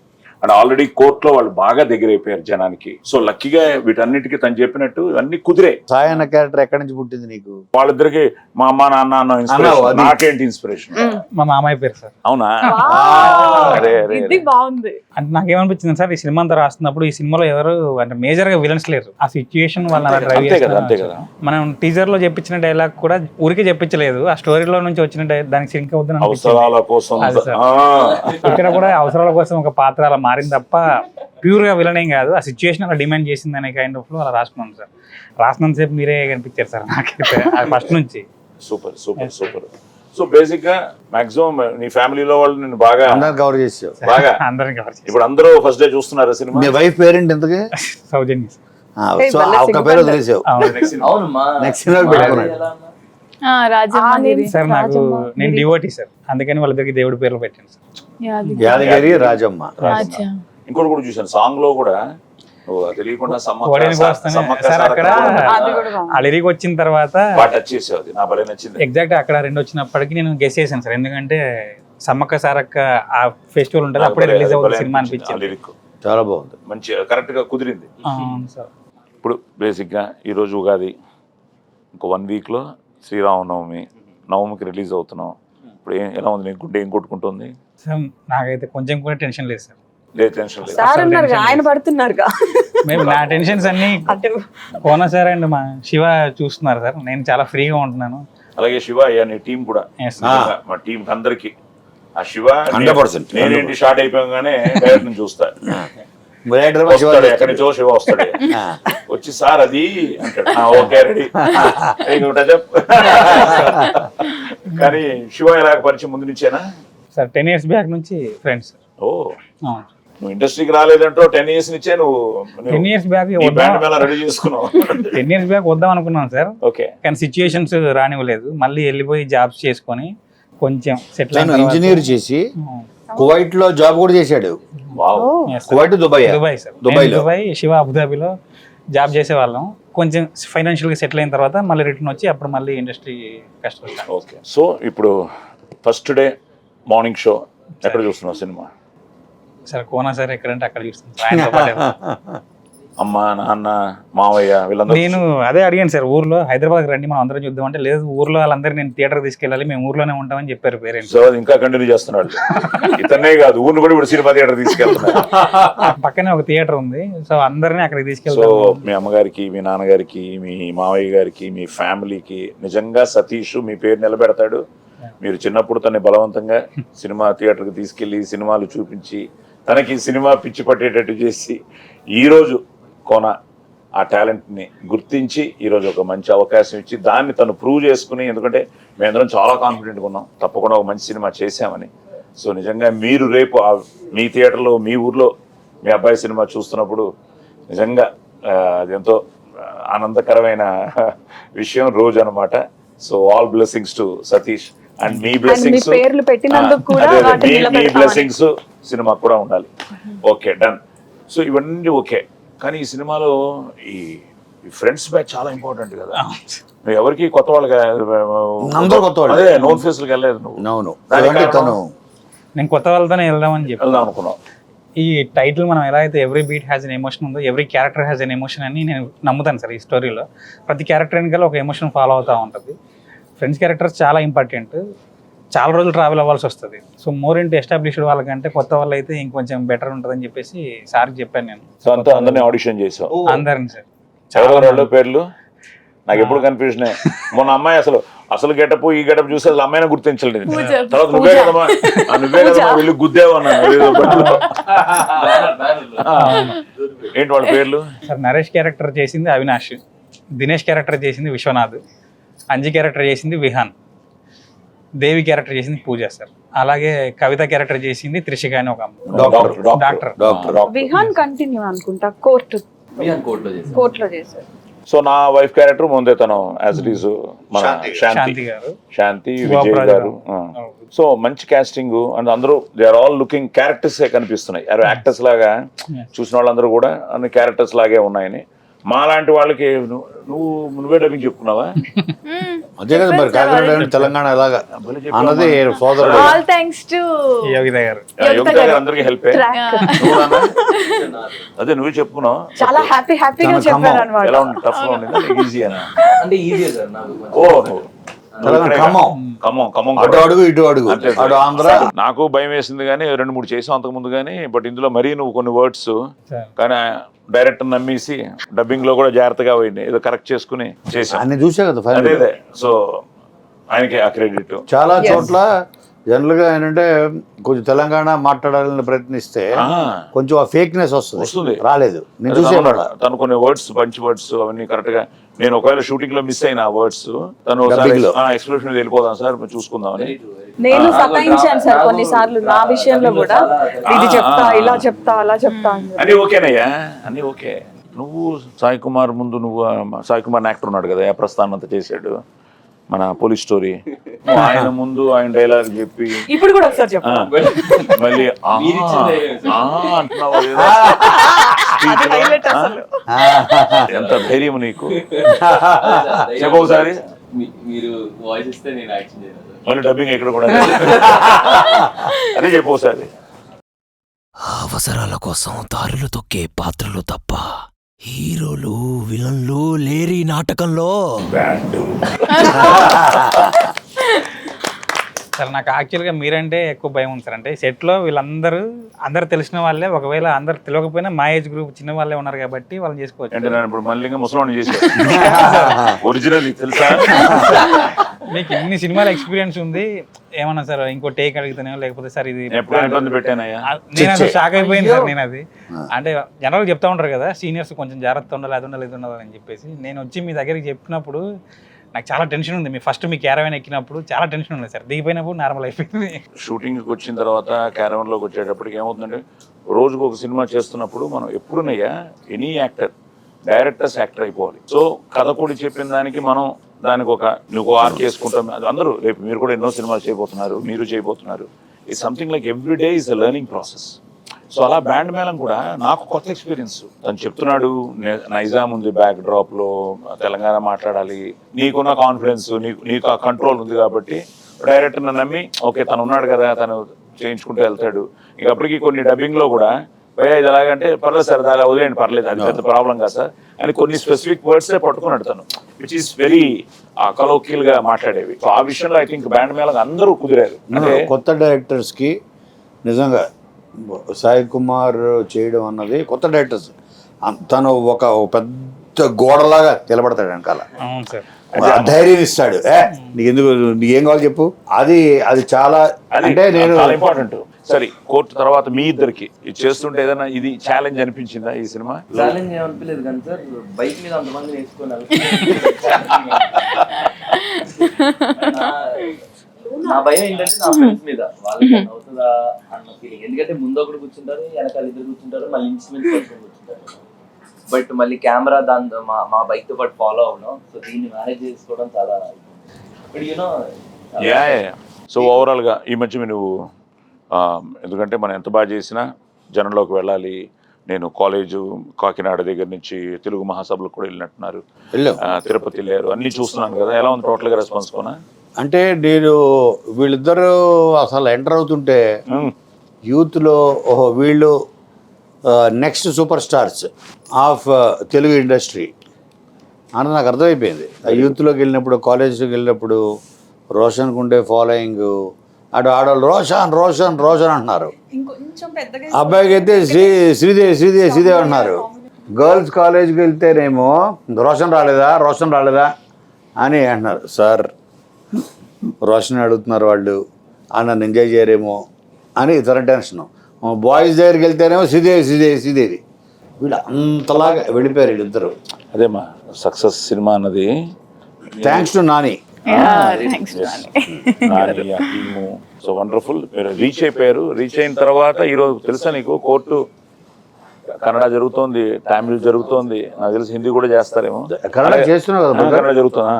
అండ్ ఆల్రెడీ కోర్టులో వాళ్ళు బాగా దగ్గర అయిపోయారు జనానికి. సో లక్కీగా వీటన్నిటికీ తను చెప్పినట్టు ఇవన్నీ కుదిరే. సాయి అన్న క్యారెక్టర్ ఎక్కడి నుంచి పుట్టింది నీకు? వాళ్ళిద్దరికి మా అమ్మ నాన్న అన్న ఇన్స్పిరేషన్. నాకేంటి ఇన్స్పిరేషన్? మా మామయ్య పేరు సార్. అవునా? అరే అరే ఇది బాగుంది. అంటే నాకేమనిపించింది సార్, ఈ సినిమా అంతా రాస్తున్నప్పుడు ఈ సినిమాలో ఎవరు అంటే మేజర్ గా విలన్స్ లేరు. ఆ సిచ్యుయేషన్ వాళ్ళ డ్రైవ్ అంతే కదా, అంతే కదా. మనం టీజర్ లో చెప్పించిన డైలాగ్ కూడా ఊరికే చెప్పించలేదు, ఆ స్టోరీలో నుంచి వచ్చిన దానికి సింక్ అవుతుంది. అవసరాల కోసం అది సార్. ఇక్కడ కూడా అవసరాల కోసం ఒక పాత్ర అలా మారింది తప్ప ప్యూర్ గా విలన్ ఏం కాదు. ఆ సిచ్యువేషన్ అలా డిమాండ్ చేసింది అనే కైండ్ ఆఫ్ లో అలా రాసుకున్నాను సార్. రాసినంతసేపు మీరే కనిపించారు సార్ నాకైతే ఫస్ట్ నుంచి. Super super super. So basic గా మాక్సిమం నీ ఫ్యామిలీలో వాళ్ళు నేను బాగా అందరిని కవర్ చేసావు బాగా. అందరిని కవర్ చేశారు. ఇప్పుడు అందరూ ఫస్ట్ డే చూస్తున్నారు సినిమా. మీ వైఫ్ పేరెంట్ ఎంతకి? సౌజన్య సార్. సో ఆ ఒక్క పేరు వదిలేసావు, అవును మా నెక్స్ట్ సినిమా పెట్టుకున్నాడు. రాజమ్మ సార్ నాకు నేను డివోటీ సార్, అందుకని వాళ్ళిద్దరికి దేవుడి పేర్లు పెట్టాను సార్. యాదగిరి రాజమ్మ. ఇంకోటి కూడా చూసాను సాంగ్ లో కూడా, తెలియకుండా కోడేనికి వస్తానే సార్ అక్కడ ఆ లిరిక్ వచ్చిన తర్వాత టచ్ చేసేది నా భలే నచ్చింది. ఎగ్జాక్ట్ అక్కడ 2 వచ్చినప్పటికీ నేను గెస్ చేశాను సార్, ఎందుకంటే సమ్మక్క సారక్క ఆ ఫెస్టివల్ ఉంటుంది అప్పుడే రిలీజ్ అవుతుంది సినిమా అనిపించింది. లిరిక్ చాలా బాగుంది, మంచి కరెక్ట్ గా కుదిరింది. అవును సార్. ఇప్పుడు బేసిక్ గా ఈ రోజు ఉగాది, ఇంకో 1 week లో శ్రీరామనవమి, నవమికి రిలీజ్ అవుతున్నాం. ఇప్పుడు ఎలా ఉంది నీకు? గుండె ఏం కొట్టుకుంటుంది? సార్ నాకైతే కొంచెం కూడా టెన్షన్ లేదు సార్. లేదు, టెన్షన్ లేదు. సార్ ఉన్నారు, ఆయన పడుతున్నారుగా. మేము నా టెన్షన్స్ అన్ని కోన సార్ అండ్ మా శివ చూస్తున్నారు సార్, నేను చాలా ఫ్రీగా ఉంటున్నాను. అలాగే శివ అయ్యా నీ టీం కూడా, Yes, మా టీం అందరికి. ఆ శివ 100%. నేనేంటి షార్ట్ అయిపోగానే డైరెక్ట్ నుంచి చూస్తా, డైరెక్టర్ వస్తాడు ఎక్కడి నుంచో శివ వస్తాడు, వచ్చి సార్ అది అంటాడు, ఓకే రెడీ. కానీ శివ ఎలాగ పరిచయం ముందు నుంచేనా సార్? 10 years బ్యాక్ నుంచి ఫ్రెండ్స్. ఓ, నువ్వు ఇండస్ట్రీకి రాలేదంటో 10 years నుంచే నువ్వు 10 years back band Mela ready చేసుకున్నావు. 10 years బ్యాక్ వద్దాం అనుకున్నాను సార్, ఓకే. కానీ సిచ్యుయేషన్స్ రానివ్వలేదు. మళ్ళీ వెళ్ళిపోయి జాబ్స్ చేసుకొని కొంచెం సెటిల్ తను ఇంజనీర్ చేసి కువైట్ లో జాబ్ కూడా చేశాడు. Wow. Kuwait Dubai Dubai sir. దుబాయ్లో. దుబాయ్, శివ అబుదాబిలో జాబ్ చేసేవాళ్ళం. కొంచెం ఫైనాన్షియల్గా సెటిల్ అయిన తర్వాత మళ్ళీ రిటర్న్ వచ్చి అప్పుడు మళ్ళీ ఇండస్ట్రీ కష్టం. ఓకే. సో ఇప్పుడు ఫస్ట్ డే మార్నింగ్ షో ఎక్కడ చూస్తున్నావు సినిమా? సార్ కోనా సార్ ఎక్కడంటే అక్కడ చూస్తాను. అమ్మ నాన్న మావయ్య వీళ్ళందరూ నేను అదే అడిగాను సార్, ఊర్లో హైదరాబాద్ రండి మనం అందరం చూద్దాం అంటే, లేదు ఊర్లో వాళ్ళందరూ నేను థియేటర్ తీసుకెళ్ళాలి, మేము ఊర్లోనే ఉంటామని చెప్పారు పేరెంట్స్. సో అది ఇంకా కంటిన్యూ చేస్తున్నాడు. ఇతనే కాదు, ఊరిని కూడా ఇప్పుడు సినిమా థియేటర్ తీసుకెళ్తున్నాడు. పక్కనే ఒక థియేటర్ ఉంది, సో అందరినీ అక్కడికి సో తీసుకెళ్తాం. మీ అమ్మగారికి, మీ నాన్నగారికి, మీ మావయ్య గారికి, మీ ఫ్యామిలీకి నిజంగా సతీష్ మీ పేరు నిలబెడతాడు. మీరు చిన్నప్పుడు తనని బలవంతంగా సినిమా థియేటర్కి తీసుకెళ్లి సినిమాలు చూపించి తనకి సినిమా పిచ్చి పట్టేటట్టు చేసి ఈరోజు కోన ఆ టాలెంట్ని గుర్తించి ఈరోజు ఒక మంచి అవకాశం ఇచ్చి దాన్ని తను ప్రూవ్ చేసుకుని, ఎందుకంటే మేమందరం చాలా కాన్ఫిడెంట్గా ఉన్నాం తప్పకుండా ఒక మంచి సినిమా చేశామని. సో నిజంగా మీరు రేపు మీ థియేటర్లో మీ ఊర్లో మీ అబ్బాయి సినిమా చూస్తున్నప్పుడు నిజంగా అదెంతో ఆనందకరమైన విషయం రోజు అనమాట. So all blessings to Satish and me blessings, పేర్లు పెట్టినందుకు కూడా మీ బ్లెస్సింగ్స్ సినిమా కూడా ఉండాలి. Okay, done. సో ఇవన్నీ ఓకే, కానీ ఈ సినిమాలో ఈ ఫ్రెండ్స్ బ్యాచ్ చాలా ఇంపార్టెంట్ కదా. నువ్వు ఎవరికి కొత్త వాళ్ళకి, అందరూ కొత్త వాళ్ళు, అదే నోన్ ఫేస్లకు వెళ్ళలేదు నువ్వు. అవును, తను నేను కొత్త వాళ్ళతోనే వెళ్దామని చెప్పి వెళ్దాం అనుకున్నావు. ఈ టైటిల్ మనం ఎలా అయితే every beat has an emotion ఉందో, every character has an emotion అని నేను నమ్ముతాను సార్. ఈ స్టోరీలో ప్రతి క్యారెక్టర్ వెనకాల ఒక ఎమోషన్ ఫాలో అవుతూ ఉంటుంది. ఫ్రెండ్స్ క్యారెక్టర్స్ చాలా ఇంపార్టెంట్, చాలా రోజులు ట్రావెల్ అవ్వాల్సి వస్తుంది. సో మోర్ ఇంటూ ఎస్టాబ్లిష్డ్ వాళ్ళకంటే కొత్త వాళ్ళు అయితే ఇంకొంచెం బెటర్ ఉంటుందని చెప్పేసి సార్కి చెప్పాను నేను. సో అంతా అందరినీ ఆడిషన్ చేసావు? అందరిని సార్. చాలా పేర్లు నాకు ఎప్పుడు కన్ఫ్యూజన్. మొన్న అమ్మాయి అసలు గెటప్ ఈ గెటప్ చూసి అసలు అమ్మాయిని గుర్తించలేదు. తర్వాత నువ్వే కదమ్మా వెళ్ళి గుద్దేవు అన్నాను. ఏంటి వాళ్ళ పేర్లు? సార్ నరేష్ క్యారెక్టర్ చేసింది అవినాష్, దినేష్ క్యారెక్టర్ చేసింది విశ్వనాథ్, అంజి క్యారెక్టర్ చేసింది విహాన్, దేవి క్యారెక్టర్ చేసింది పూజ సార్. అలాగే కవిత క్యారెక్టర్ చేసింది త్రిషిక అని ఒక డాక్టర్. విహాన్ కంటిన్యూ అనుకుంటా, కోర్టులో చేశారు. సో నా వైఫ్ క్యారెక్టర్ ముందే తను యాజ్ ఇట్ ఈస్ మన శాంతి గారు, శాంతి విజయ్ గారు. సో మంచి కాస్టింగ్ అండ్ అందరూ they are all looking characters కనిపిస్తున్నాయి. యాక్టర్స్ లాగా చూసిన వాళ్ళందరూ కూడా అన్ని క్యారెక్టర్స్ లాగే ఉన్నాయని. మాలాంటి వాళ్ళకి నువ్వే డబ్బింగ్ చెప్పుకున్నావా? అదే కదా మరి కాకినాడ తెలంగాణ ఎలాగా అన్నది సోదరుడు. ఆల్ థ్యాంక్స్ టు యోగిత గారు. యోగిత గారు అందరికి హెల్ప్ అదే నువ్వే చెప్పుకున్నావు. చాలా హ్యాపీగా చెప్పారు అనమాట. ఎలా ఉంది? టఫ్ గా ఉండేదా ఈజీనా? అంటే ఈజీ సార్ నాకు. ఓ తెలంగాణ ఖమ్మం అటు అడుగు ఇటు అడుగు అటు ఆంధ్ర. నాకు భయం వేసింది కానీ 2-3 చేసాం అంతకు ముందు కానీ, బట్ ఇందులో మరీ నువ్వు కొన్ని వర్డ్స్ కానీ డైరెక్టర్ నమ్మేసి డబ్బింగ్ లో కూడా జాగ్రత్తగా పోయింది, ఏదో కరెక్ట్ చేసుకుని చేసాం. అన్ని చూసా కదా అదే సో ఆయనకి ఆ క్రెడిట్. చాలా చోట్ల జనరల్ గా ఏంటంటే కొంచెం తెలంగాణ మాట్లాడాలని ప్రయత్నిస్తే కొంచెం ఆ ఫేక్నెస్ వస్తుంది. రాలేదు నేను చూసేవాడు. తను కొన్ని వర్డ్స్ మంచి వర్డ్స్ అవన్నీ కరెక్ట్ గా, నేను ఒకవేళ షూటింగ్ లో మిస్ అయిన ఆ వర్డ్స్ తను ఎక్స్ప్రెషన్ వెళ్ళిపోదాం సార్ చూసుకుందామని నేను సతాయించాను సార్ కొన్నిసార్లు నా విషయంలో కూడా, ఇది చెప్తా ఇలా చెప్తా అలా చెప్తా అన్ని ఓకేనయ్యా, అన్ని ఓకే. నువ్వు సాయి కుమార్ ముందు సాయి కుమార్ యాక్టర్ ఉన్నాడు కదా, ప్రస్థానం అంతా చేశాడు మన పోలీస్ స్టోరీ, ఆయన ముందు ఆయన డైలాగ్ చెప్పి ఇప్పుడు కూడా ఒకసారి చెప్పు. మళ్ళీ అంటున్నావు ఎంత ధైర్యం నీకు, చెప్పు ఒకసారి. మీరు వాయిస్ ఇస్తే నేను యాక్షన్ చేయను. మళ్ళీ డబ్బింగ్ ఎక్కడ కూడా అదే చెప్పు ఒకసారి. అవసరాల కోసం దారులు తొక్కే పాత్రలు తప్ప హీరోలు విలన్లు లేరి నాటకంలో. సార్ నాకు యాక్చువల్గా మీరంటే ఎక్కువ భయం ఉంది సార్. అంటే సెట్లో అందరు తెలిసిన వాళ్ళే, ఒకవేళ అందరు తెలియకపోయినా మా ఏజ్ గ్రూప్ చిన్న వాళ్ళే ఉన్నారు కాబట్టి వాళ్ళని చేసుకోవచ్చు. అంటే నేను ఇప్పుడు మళ్ళీ ముసలాన్ని చేశాను ఒరిజినల్ తెలుసా? మీకు ఇన్ని సినిమాల ఎక్స్పీరియన్స్ ఉంది, ఏమన్నా సార్ ఇంకో టేక్ అడుగుతానే లేకపోతే సార్ ఇది ఇబ్బంది పెట్టానయ్యా? నేను అసలు షాక్ అయిపోయింది సార్. నేను అది అంటే జనరల్గా చెప్తా ఉంటారు కదా సీనియర్స్ కొంచెం జాగ్రత్త ఉండాలి, అది ఉండాలి, ఇది ఉండాలి అని చెప్పేసి. నేను వచ్చి మీ దగ్గరికి చెప్పినప్పుడు నాకు చాలా టెన్షన్ ఉంది. మీ క్యారవాన్ ఎక్కినప్పుడు చాలా టెన్షన్ ఉంది సార్, దిగిపోయినప్పుడు నార్మల్ అయిపోయింది. షూటింగ్కి వచ్చిన తర్వాత క్యారవాన్లోకి వచ్చేటప్పటికి ఏమవుతుందంటే, రోజుకు ఒక సినిమా చేస్తున్నప్పుడు మనం ఎప్పుడునయ్యా ఎనీ యాక్టర్ డైరెక్టర్స్ యాక్టర్ అయిపోవాలి. సో కథ కూడా చెప్పిన దానికి మనం దానికి నువ్వు ఆర్క్ చేసుకుంటాం. అందరూ రేపు మీరు కూడా ఎన్నో సినిమాలు చేయబోతున్నారు, మీరు చేయబోతున్నారు. It's something like every day is a learning process. So అలా బ్యాండ్ మేళం కూడా నాకు కొత్త ఎక్స్పీరియన్స్. తను చెప్తున్నాడు నైజాం ఉంది బ్యాక్ డ్రాప్ లో, తెలంగాణ మాట్లాడాలి, నీకున్న కాన్ఫిడెన్స్, నీకు ఆ కంట్రోల్ ఉంది కాబట్టి డైరెక్టర్ నమ్మి ఓకే తను ఉన్నాడు కదా తను చేయించుకుంటూ వెళ్తాడు. ఇక అప్పటికి కొన్ని డబ్బింగ్ లో కూడా భయ ఇది ఎలాగంటే పర్లేదు సార్ దాని వదిలేండి పర్లేదు, అది పెద్ద ప్రాబ్లం కాదు సార్ అని కొన్ని స్పెసిఫిక్ వర్డ్సే పట్టుకున్నాడు తను, విచ్ ఈస్ వెరీ కలోకియల్ గా మాట్లాడేవి. సో ఆ విషయంలో ఐ థింక్ బ్యాండ్ మేళం అందరూ కుదిరారు. అంటే కొత్త డైరెక్టర్స్ కి నిజంగా సాయి కుమార్ చేయడం అన్నది కొత్త డైరెక్టర్స్ తను ఒక పెద్ద గోడలాగా నిలబడతాడు వెనకాల, ధైర్యం ఇస్తాడు. నీకేం కావాలి చెప్పు, అది చాలా అంటే నేను ఇంపార్టెంట్. సరే కోర్టు తర్వాత మీ ఇద్దరికి ఇది చేస్తుంటే ఏదైనా ఇది ఛాలెంజ్ అనిపించిందా ఈ సినిమా? ఛాలెంజ్ ఏమనిపించలేదు కానీ సార్, బైక్ మీద అంతమంది నేర్చుకుని నా భయం ఏంటంటే నా ఫ్రెండ్స్ మీద వాళ్ళకి అవుతుందా అన్న ఫీలింగ్. ఎందుకంటే ముందు ఒకటి కూర్చుంటారు, వెనకాల ఇద్దరు కూర్చుంటారు, మళ్ళీ ఇన్స్ట్రుమెంట్స్ పట్టుకొని కూర్చుంటారు. బట్ మళ్ళీ కెమెరా దాంతో మా బైక్ తో పాటు ఫాలో అవ్వడం, సో దీన్ని మేనేజ్ చేసుకోవడం చాలా. బట్ యూనో సో ఓవరాల్ గా ఈ మధ్య నువ్వు ఎందుకంటే మనం ఎంత బాగా చేసినా జనంలోకి వెళ్ళాలి. నేను కాలేజు కాకినాడ దగ్గర నుంచి తెలుగు మహాసభలకు కూడా వెళ్ళినట్టున్నారు, తిరుపతి వెళ్ళారు, అన్ని చూస్తున్నాను కదా, ఎలా ఉంది టోటల్ గా రెస్పాన్స్ కోనా? అంటే నేను వీళ్ళిద్దరూ అసలు ఎంటర్ అవుతుంటే యూత్లో ఓహో వీళ్ళు next super stars of Telugu industry అని నాకు అర్థమైపోయింది. ఆ యూత్లోకి వెళ్ళినప్పుడు, కాలేజ్లోకి వెళ్ళినప్పుడు రోషన్కు ఉండే ఫాలోయింగ్, అటు ఆడవాళ్ళు రోషన్ రోషన్ రోషన్ అంటున్నారు, అబ్బాయికి అయితే శ్రీదేవి అంటున్నారు. గర్ల్స్ కాలేజ్కి వెళ్తేనేమో రోషన్ రాలేదా అని అంటున్నారు. సార్ రోషన్ అడుగుతున్నారు వాళ్ళు, నన్ను ఎంజాయ్ చేయరేమో అని ఇతర టెన్షన్. బాయ్స్ దగ్గరికి వెళ్తేనేమో శ్రీదేవి వీళ్ళు అంతలాగా వెళ్ళిపోయారు వీళ్ళిద్దరు. అదేమా సక్సెస్ సినిమా అన్నది thanks to Nani. So wonderful, మీరు రీచ్ అయిపోయారు. రీచ్ అయిన తర్వాత ఈరోజు తెలుసా నీకు కోర్టు కన్నడ జరుగుతోంది, తమిళ్ జరుగుతోంది, నాకు తెలిసి హిందీ కూడా చేస్తారేమో. కన్నడ చేస్తున్నావు కదా, కన్నడ జరుగుతుందా?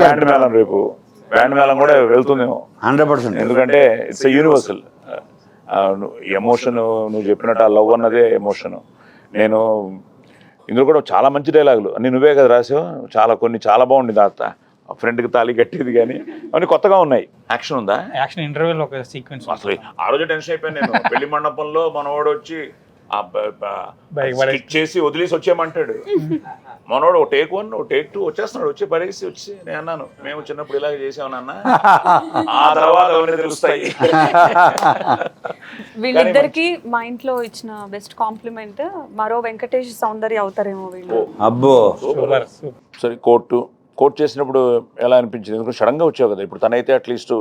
బ్యాండ్ మేళం రేపు బ్యాండ్ మేళం కూడా వెళ్తుందేమో 100%. ఎందుకంటే ఇట్స్ యూనివర్సల్ ఎమోషన్. నువ్వు చెప్పినట్టు ఆ లవ్ అన్నదే ఎమోషన్. నేను ఇందులో కూడా చాలా మంచి డైలాగులు అన్ని నువ్వే కదా రాసావు, కొన్ని చాలా బాగుండింది. ఆ ఫ్రెండ్కి తాళి కట్టేది కానీ అవన్నీ కొత్తగా ఉన్నాయి. యాక్షన్ ఉందా? యాక్షన్ ఇంటర్వ్యూలో ఒక సీక్వెన్స్ అసలు ఆ రోజు టెన్షన్ అయిపోయాను నేను. పెళ్లి మండపంలో మనవాడు వచ్చి స్కిట్ చేసి వదిలేసి వచ్చేయమంటాడు. మనోడు ఓ టేక్ 1 ఓ టేక్ 2 వచ్చేస్తున్నాడు, వచ్చి పడేసి వచ్చి నేను అన్నాను మేము చిన్నప్పుడు ఇలాగే చేసామన్న, ఆ తర్వాత అవన్నీ తెలుస్తాయి. వీళ్ళిద్దరికి మా ఇంట్లో ఇచ్చిన బెస్ట్ కాంప్లిమెంట్ మరో వెంకటేష్ సౌందర్య అవుతారేమో వీళ్ళు. అబ్బో సరే కోర్ట్ చేసినప్పుడు ఎలా అనిపించింది? ఎందుకంటే సడన్గా వచ్చావు కదా. ఇప్పుడు తనైతే అట్లీస్ట్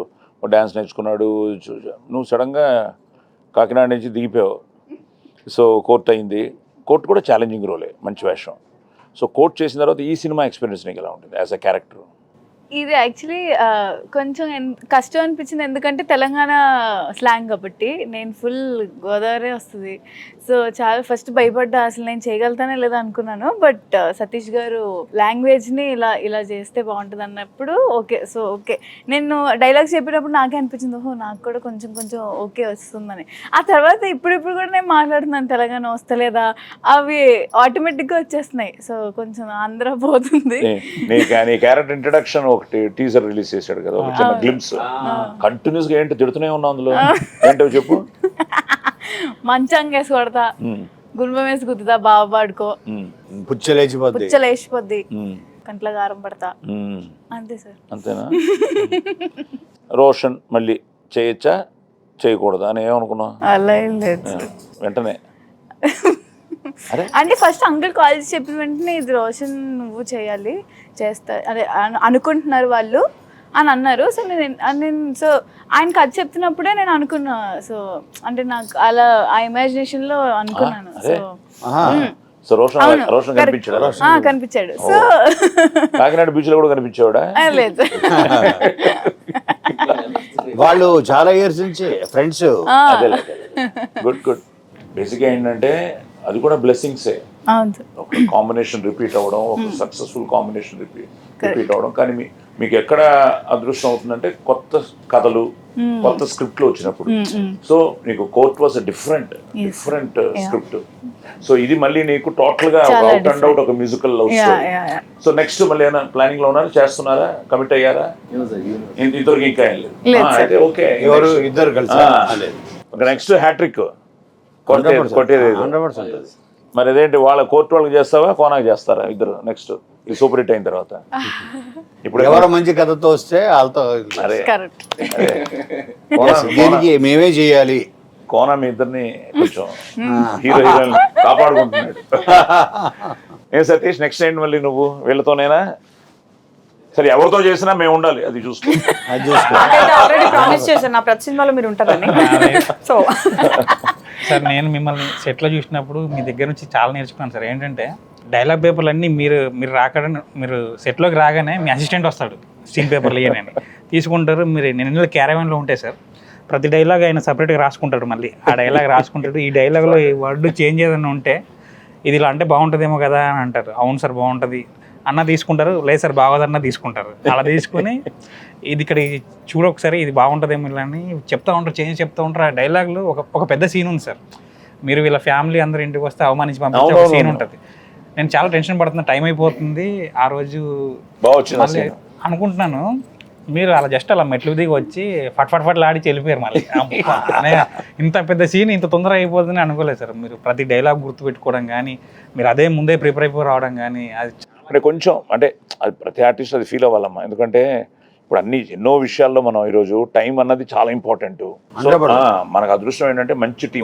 డ్యాన్స్ నేర్చుకున్నాడు, నువ్వు సడన్గా కాకినాడ నుంచి దిగిపోయావు. సో కోర్ట్ అయింది. కోర్ట్ కూడా ఛాలెంజింగ్ రోలే, మంచి వేషం. సో కోర్ట్ చేసిన తర్వాత ఈ సినిమా ఎక్స్పీరియన్స్ నీకు ఎలా ఉంటుంది యాజ్ అ క్యారెక్టర్? ఇది యాక్చువల్లీ కొంచెం కష్టం అనిపించింది, ఎందుకంటే తెలంగాణ స్లాంగ్ కాబట్టి. నేను ఫుల్ గోదావరి వస్తుంది, సో చాలా ఫస్ట్ భయపడ్డా, అసలు నేను చేయగలుగుతానే లేదా అనుకున్నాను. బట్ సతీష్ గారు లాంగ్వేజ్ని ఇలా చేస్తే బాగుంటుంది అన్నప్పుడు ఓకే నేను డైలాగ్స్ చెప్పినప్పుడు నాకే అనిపించింది, ఓహో నాకు కూడా కొంచెం ఓకే వస్తుందని. ఆ తర్వాత ఇప్పుడు కూడా నేను మాట్లాడుతున్నాను తెలంగాణ వస్తలేదా, అవి ఆటోమేటిక్గా వచ్చేస్తున్నాయి. సో కొంచెం ఆంధ్ర పోతుంది. నీ క్యారెక్టర్ ఇంట్రడక్షన్ ఒకటి టీజర్ రిలీజ్ చేశాడు కదా, ఒక చిన్న గ్లిమ్స్. కంటిన్యూస్ గా ఏంటి తిడుతూనే ఉన్నావు అందులో, ఏంటో చెప్పు. మంచంగా వేసి కొడతా, గుండెం వేసి గుద్దుతా, బాబా పాడుకో, పుచ్చలేసిపోద్ది, కంట్ల గారం పడతా, అంతే సార్. అంతేనా? రోషన్ మళ్ళీ చేయొచ్చా చేయకూడదా అని ఏమనుకున్నావు? అలా ఏం లేదు వెంటనే అంటే ఫస్ట్ అంకుల్ కాల్ చేసి చెప్పిన వెంటనే ఇది రోషన్ నువ్వు చేయాలి, చేస్తా అదే అనుకుంటున్నారు వాళ్ళు అని అన్నారు. సో సో ఆయనకి అది చెప్తున్నప్పుడే నేను అనుకున్నా. సో అంటే నాకు అలా ఆ ఇమాజినేషన్ లో అనుకున్నాను. సో రోషన్ కనిపించాడు. సో కాకినాడ బీచ్ లో కూడా కనిపించాడా? లేదు, వాళ్ళు చాలా ఇయర్స్ నుంచి ఫ్రెండ్స్. గుడ్. బేసిక్గా ఏంటంటే అది కూడా బ్లెస్సింగ్సే. ఒక కాంబినేషన్ రిపీట్ అవ్వడం, ఒక సక్సెస్ఫుల్ కాంబినేషన్ రిపీట్ అవ్వడం. కానీ మీకు ఎక్కడ అదృష్టం అవుతుందంటే కొత్త కథలు, కొత్త స్క్రిప్ట్లు వచ్చినప్పుడు. సో నీకు court was different script. So ఇది మళ్ళీ నీకు టోటల్ గా అవుట్ అండ్ అవుట్ ఒక musical love story. So next మళ్ళీ ఏమైనా ప్లానింగ్ లో ఉన్నారా, చేస్తున్నారా, కమిట్ అయ్యారా? ఇద్దరికి ఇంకా ఏం లేదు. అయితే ఓకే, ఎవరు ఇద్దరు కలిసి నెక్స్ట్ హ్యాట్రిక్ కొట్టేది. మరి అదేంటి, వాళ్ళ కోర్టు వాళ్ళకి చేస్తావా, కోనాకి చేస్తారా ఇద్దరు నెక్స్ట్ ఈ సూపర్ హిట్ అయిన తర్వాత? ఇప్పుడు ఎవరో మంచి కథతో వస్తే వాళ్ళతో దీనికి మేమే చేయాలి. కోన మీ ఇద్దరిని కొంచెం హీరో హీరోయిన్ కాపాడుకుంటున్నాడు. ఏం సతీష్, నెక్స్ట్ ఏంటి మళ్ళీ నువ్వు వీళ్ళతోనేనా? సరే ఎవరితో చేసినా మేము ఉండాలి, అది చూసుకో. ఆల్రెడీ ప్రామిస్ చేశాను నా ప్రతి సినిమాలో మీరు ఉంటారని. సో సార్ నేను మిమ్మల్ని సెట్లో చూసినప్పుడు మీ దగ్గర నుంచి చాలా నేర్చుకున్నాను సార్. ఏంటంటే డైలాగ్ పేపర్లు అన్నీ మీరు సెట్లోకి రాగానే మీ అసిస్టెంట్ వస్తాడు, సీన్ పేపర్లు ఇవ్వనని తీసుకుంటారు. మీరు నేను క్యారవాన్లో ఉంటాయి సార్, ప్రతి డైలాగ్ ఆయన సపరేట్గా రాసుకుంటాడు. మళ్ళీ ఆ డైలాగ్ రాసుకుంటాడు. ఈ డైలాగ్లో ఈ వర్డ్ చేంజ్ ఏదైనా ఉంటే ఇది ఇలా అంటే బాగుంటుందేమో కదా అని అంటారు. అవును సార్ బాగుంటుంది అన్న తీసుకుంటారు, లేదు సార్ బాగోదన్న తీసుకుంటారు. అలా తీసుకుని ఇది ఇక్కడ చూడొకసారి ఇది బాగుంటుందేమో ఇలా అని చెప్తా ఉంటారు, చేంజ్ చెప్తూ ఉంటారు. ఆ డైలాగ్లో ఒక పెద్ద సీన్ ఉంది సార్. మీరు వీళ్ళ ఫ్యామిలీ అందరూ ఇంటికి వస్తే అవమానించి పంపించే ఒక సీన్ ఉంటుంది. నేను చాలా టెన్షన్ పడుతున్నా, టైం అయిపోతుంది. ఆ రోజు మళ్ళీ అనుకుంటున్నాను మీరు అలా జస్ట్ అలా మెట్లు దిగి వచ్చి ఫట్ ఆడిచి వెళ్ళిపోయారు. మళ్ళీ ఇంత పెద్ద సీన్ ఇంత తొందరగా అయిపోతుందని అనుకోలేదు సార్. మీరు ప్రతి డైలాగ్ గుర్తుపెట్టుకోవడం కానీ, మీరు అదే ముందే ప్రిపేర్ అయిపోయి రావడం కానీ, అది అంటే కొంచెం అంటే అది ప్రతి ఆర్టిస్ట్ అది ఫీల్ అవ్వాలమ్మా. ఎందుకంటే ఇప్పుడు ఎన్నో విషయాల్లో మనం ఈరోజు టైం అన్నది చాలా ఇంపార్టెంట్. మనకు అదృష్టం ఏంటంటే మంచి టీం.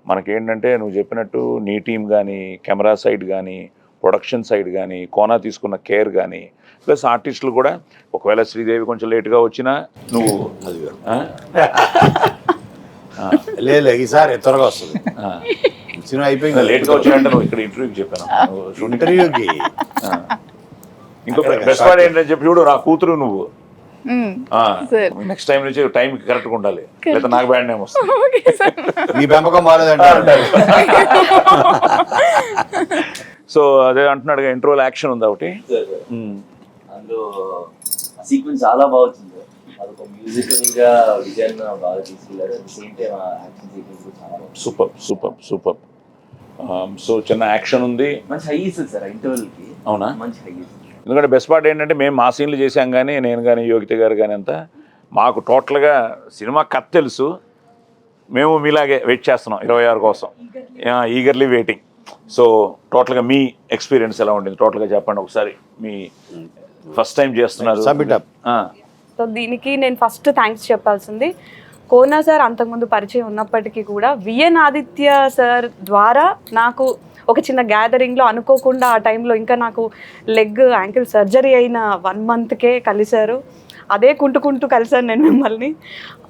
మనకేంటంటే నువ్వు చెప్పినట్టు నీ టీం కానీ, కెమెరా సైడ్ కానీ, ప్రొడక్షన్ సైడ్ కానీ, కోనా తీసుకున్న కేర్ కానీ, ప్లస్ ఆర్టిస్టులు కూడా ఒకవేళ శ్రీదేవి కొంచెం లేట్గా వచ్చినా నువ్వు లేదు ఈసారి త్వరగా వస్తుంది. సినిమా అయిపోయింది, లేట్గా వచ్చినట్టు నువ్వు ఇక్కడ ఇంటర్వ్యూకి చెప్పాను. ఇంటర్వ్యూకి ఇంకో బెస్ట్ పార్ట్ ఏంటంటే చెప్పి చూడు, నా కూతురు నువ్వు నెక్స్ట్ టైం నుంచి టైంకి కరెక్ట్గా ఉండాలి, లేదా నాకు బ్యాడ్ నేమ్ వస్తుంది. మీ పెంపకం బాగాలేదంటే. సో అదే అంటున్నాడు, ఇంట్రోల్ యాక్షన్ ఉంది ఒకటి, అందులో సీక్వెన్స్ చాలా బాగా వచ్చింది. అదొక మ్యూజికల్ గా విజయాన్ని బాగా తీసుకెళ్ళారు. At the same time action sequence చాలా సూపర్. సో చిన్న యాక్షన్ ఉంది. మంచి హై ఇస్తుంది సార్ ఇంటర్వెల్కి. అవునా? మంచి హై ఇస్తుంది. ఎందుకంటే బెస్ట్ పార్ట్ ఏంటంటే మేము మా సీన్లు చేసాం కానీ నేను కానీ యోగిత గారు కానీ అంతా మాకు టోటల్గా సినిమా కథ తెలుసు. మేము మీలాగే వెయిట్ చేస్తున్నాం 26 కోసం, ఈగర్లీ వెయిటింగ్. సో టోటల్గా మీ ఎక్స్పీరియన్స్ ఎలా ఉండింది టోటల్గా చెప్పండి ఒకసారి. మీ ఫస్ట్ టైం చేస్తున్నారు. సో దీనికి నేను ఫస్ట్ థ్యాంక్స్ చెప్పాల్సింది కోనా సార్. అంతకుముందు పరిచయం ఉన్నప్పటికీ కూడా విఎన్ ఆదిత్య సార్ ద్వారా నాకు ఒక చిన్న గ్యాదరింగ్లో అనుకోకుండా ఆ టైంలో ఇంకా నాకు లెగ్ యాంకిల్ సర్జరీ అయిన 1 monthకే కలిశారు. అదే కుంటుకుంటూ కలిసాను నేను మిమ్మల్ని.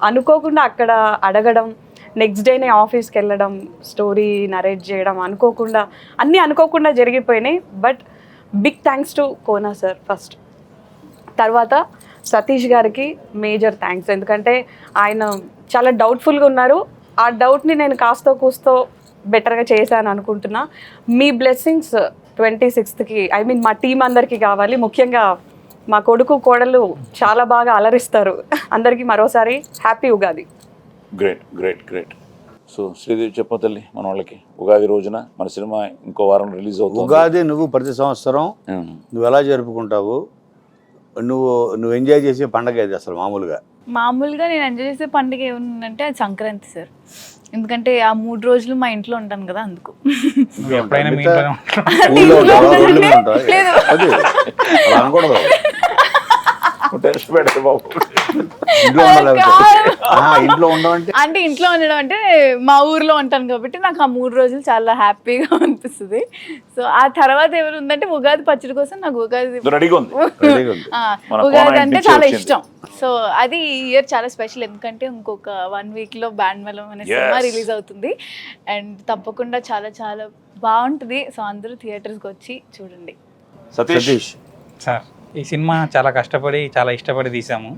అనుకోకుండా అక్కడ అడగడం, నెక్స్ట్ డేనే ఆఫీస్కి వెళ్ళడం, స్టోరీ నరేట్ చేయడం, అన్నీ అనుకోకుండా జరిగిపోయినాయి. But big thanks to Kona sir first. తర్వాత సతీష్ గారికి మేజర్ థ్యాంక్స్. ఎందుకంటే ఆయన చాలా డౌట్ఫుల్గా ఉన్నారు. ఆ డౌట్ని నేను కాస్తో కూస్తో బెటర్గా చేశాను అనుకుంటున్నా. మీ బ్లెస్సింగ్స్ 26కి మా టీం అందరికీ కావాలి. ముఖ్యంగా మా కొడుకు కోడలు చాలా బాగా అలరిస్తారు. అందరికీ మరోసారి happy Ugadi. Great great great. So Sridevi చెప్ప తల్లి, మన వాళ్ళకి ఉగాది రోజున మన సినిమా ఇంకో వారం రిలీజ్ అవుతుంది. ఉగాది నువ్వు ప్రతి సంవత్సరం నువ్వు ఎలా జరుపుకుంటావు? నువ్వు ఎంజాయ్ చేసే పండగ ఇది అసలు మామూలుగా నేను ఎంజాయ్ చేసే పండుగ ఏముందంటే అది సంక్రాంతి సార్. ఎందుకంటే ఆ 3 రోజులు మా ఇంట్లో ఉంటాను కదా, అందుకు. ఎప్పుడైనా మీ ఇంట్లోనే లేదు. అనకూడదు. ఇంట్లో ఉండడం అంటే ఇంట్లో ఉండడం అంటే మా ఊర్లో ఉంటాను కాబట్టి నాకు ఆ 3 రోజులు చాలా హ్యాపీగా అనిపిస్తుంది. సో ఆ తర్వాత ఎవరు ఉందంటే ఉగాది పచ్చడి కోసం నాకు ఉగాది అంటే చాలా ఇష్టం. సో అది ఈ ఇయర్ చాలా స్పెషల్. ఎందుకంటే ఇంకొక 1 weekలో బ్యాండ్ మేళం అనే సినిమా రిలీజ్ అవుతుంది. అండ్ తప్పకుండా చాలా చాలా బాగుంటుంది. సో అందరూ థియేటర్స్కి వచ్చి చూడండి. సతీష్ సార్, ఈ సినిమా చాలా కష్టపడి చాలా ఇష్టపడి తీసాము.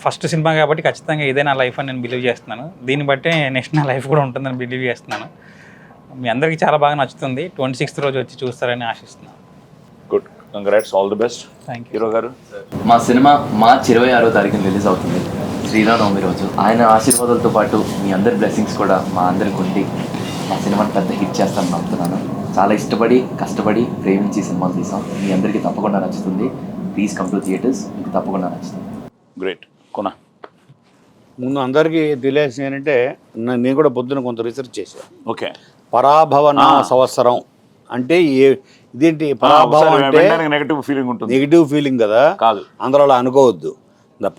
ఫస్ట్ సినిమా కాబట్టి ఖచ్చితంగా ఇదే నా లైఫ్ అని నేను బిలీవ్ చేస్తున్నాను. దీన్ని బట్టే నెక్స్ట్ నా లైఫ్ కూడా ఉంటుందని బిలీవ్ చేస్తున్నాను. మీ అందరికీ చాలా బాగా నచ్చుతుంది. 26th రోజు వచ్చి చూస్తారని ఆశిస్తున్నాను. Good, congrats, all the best. Thank you. Hero గారు, మా సినిమా మార్చి 26వ తారీఖున రిలీజ్ అవుతుంది, శ్రీరామనవమి రోజు. ఆయన ఆశీర్వాదాలతో పాటు మీ అందరి బ్లెస్సింగ్స్ కూడా మా అందరికి ఉండి మా సినిమాని పెద్ద హిట్ చేస్తానని నమ్ముతున్నాను. చాలా ఇష్టపడి కష్టపడి ప్రేమించి సినిమాలు తీసాం. మీ అందరికీ తప్పకుండా నచ్చుతుంది. ప్లీజ్ కమ్ టు థియేటర్స్, మీకు తప్పకుండా నచ్చుతుంది. గ్రేట్. కొనా ముందు అందరికీ తెలియాల్సింది ఏంటంటే నేను కూడా పొద్దున కొంత రీసెర్చ్ చేశాను. ఓకే. పరాభవన సంవత్సరం అంటే ఇదేంటి? పరాభవం అంటే నెగిటివ్ ఫీలింగ్ కదా, కాదు, అందరూ అలా అనుకోవద్దు.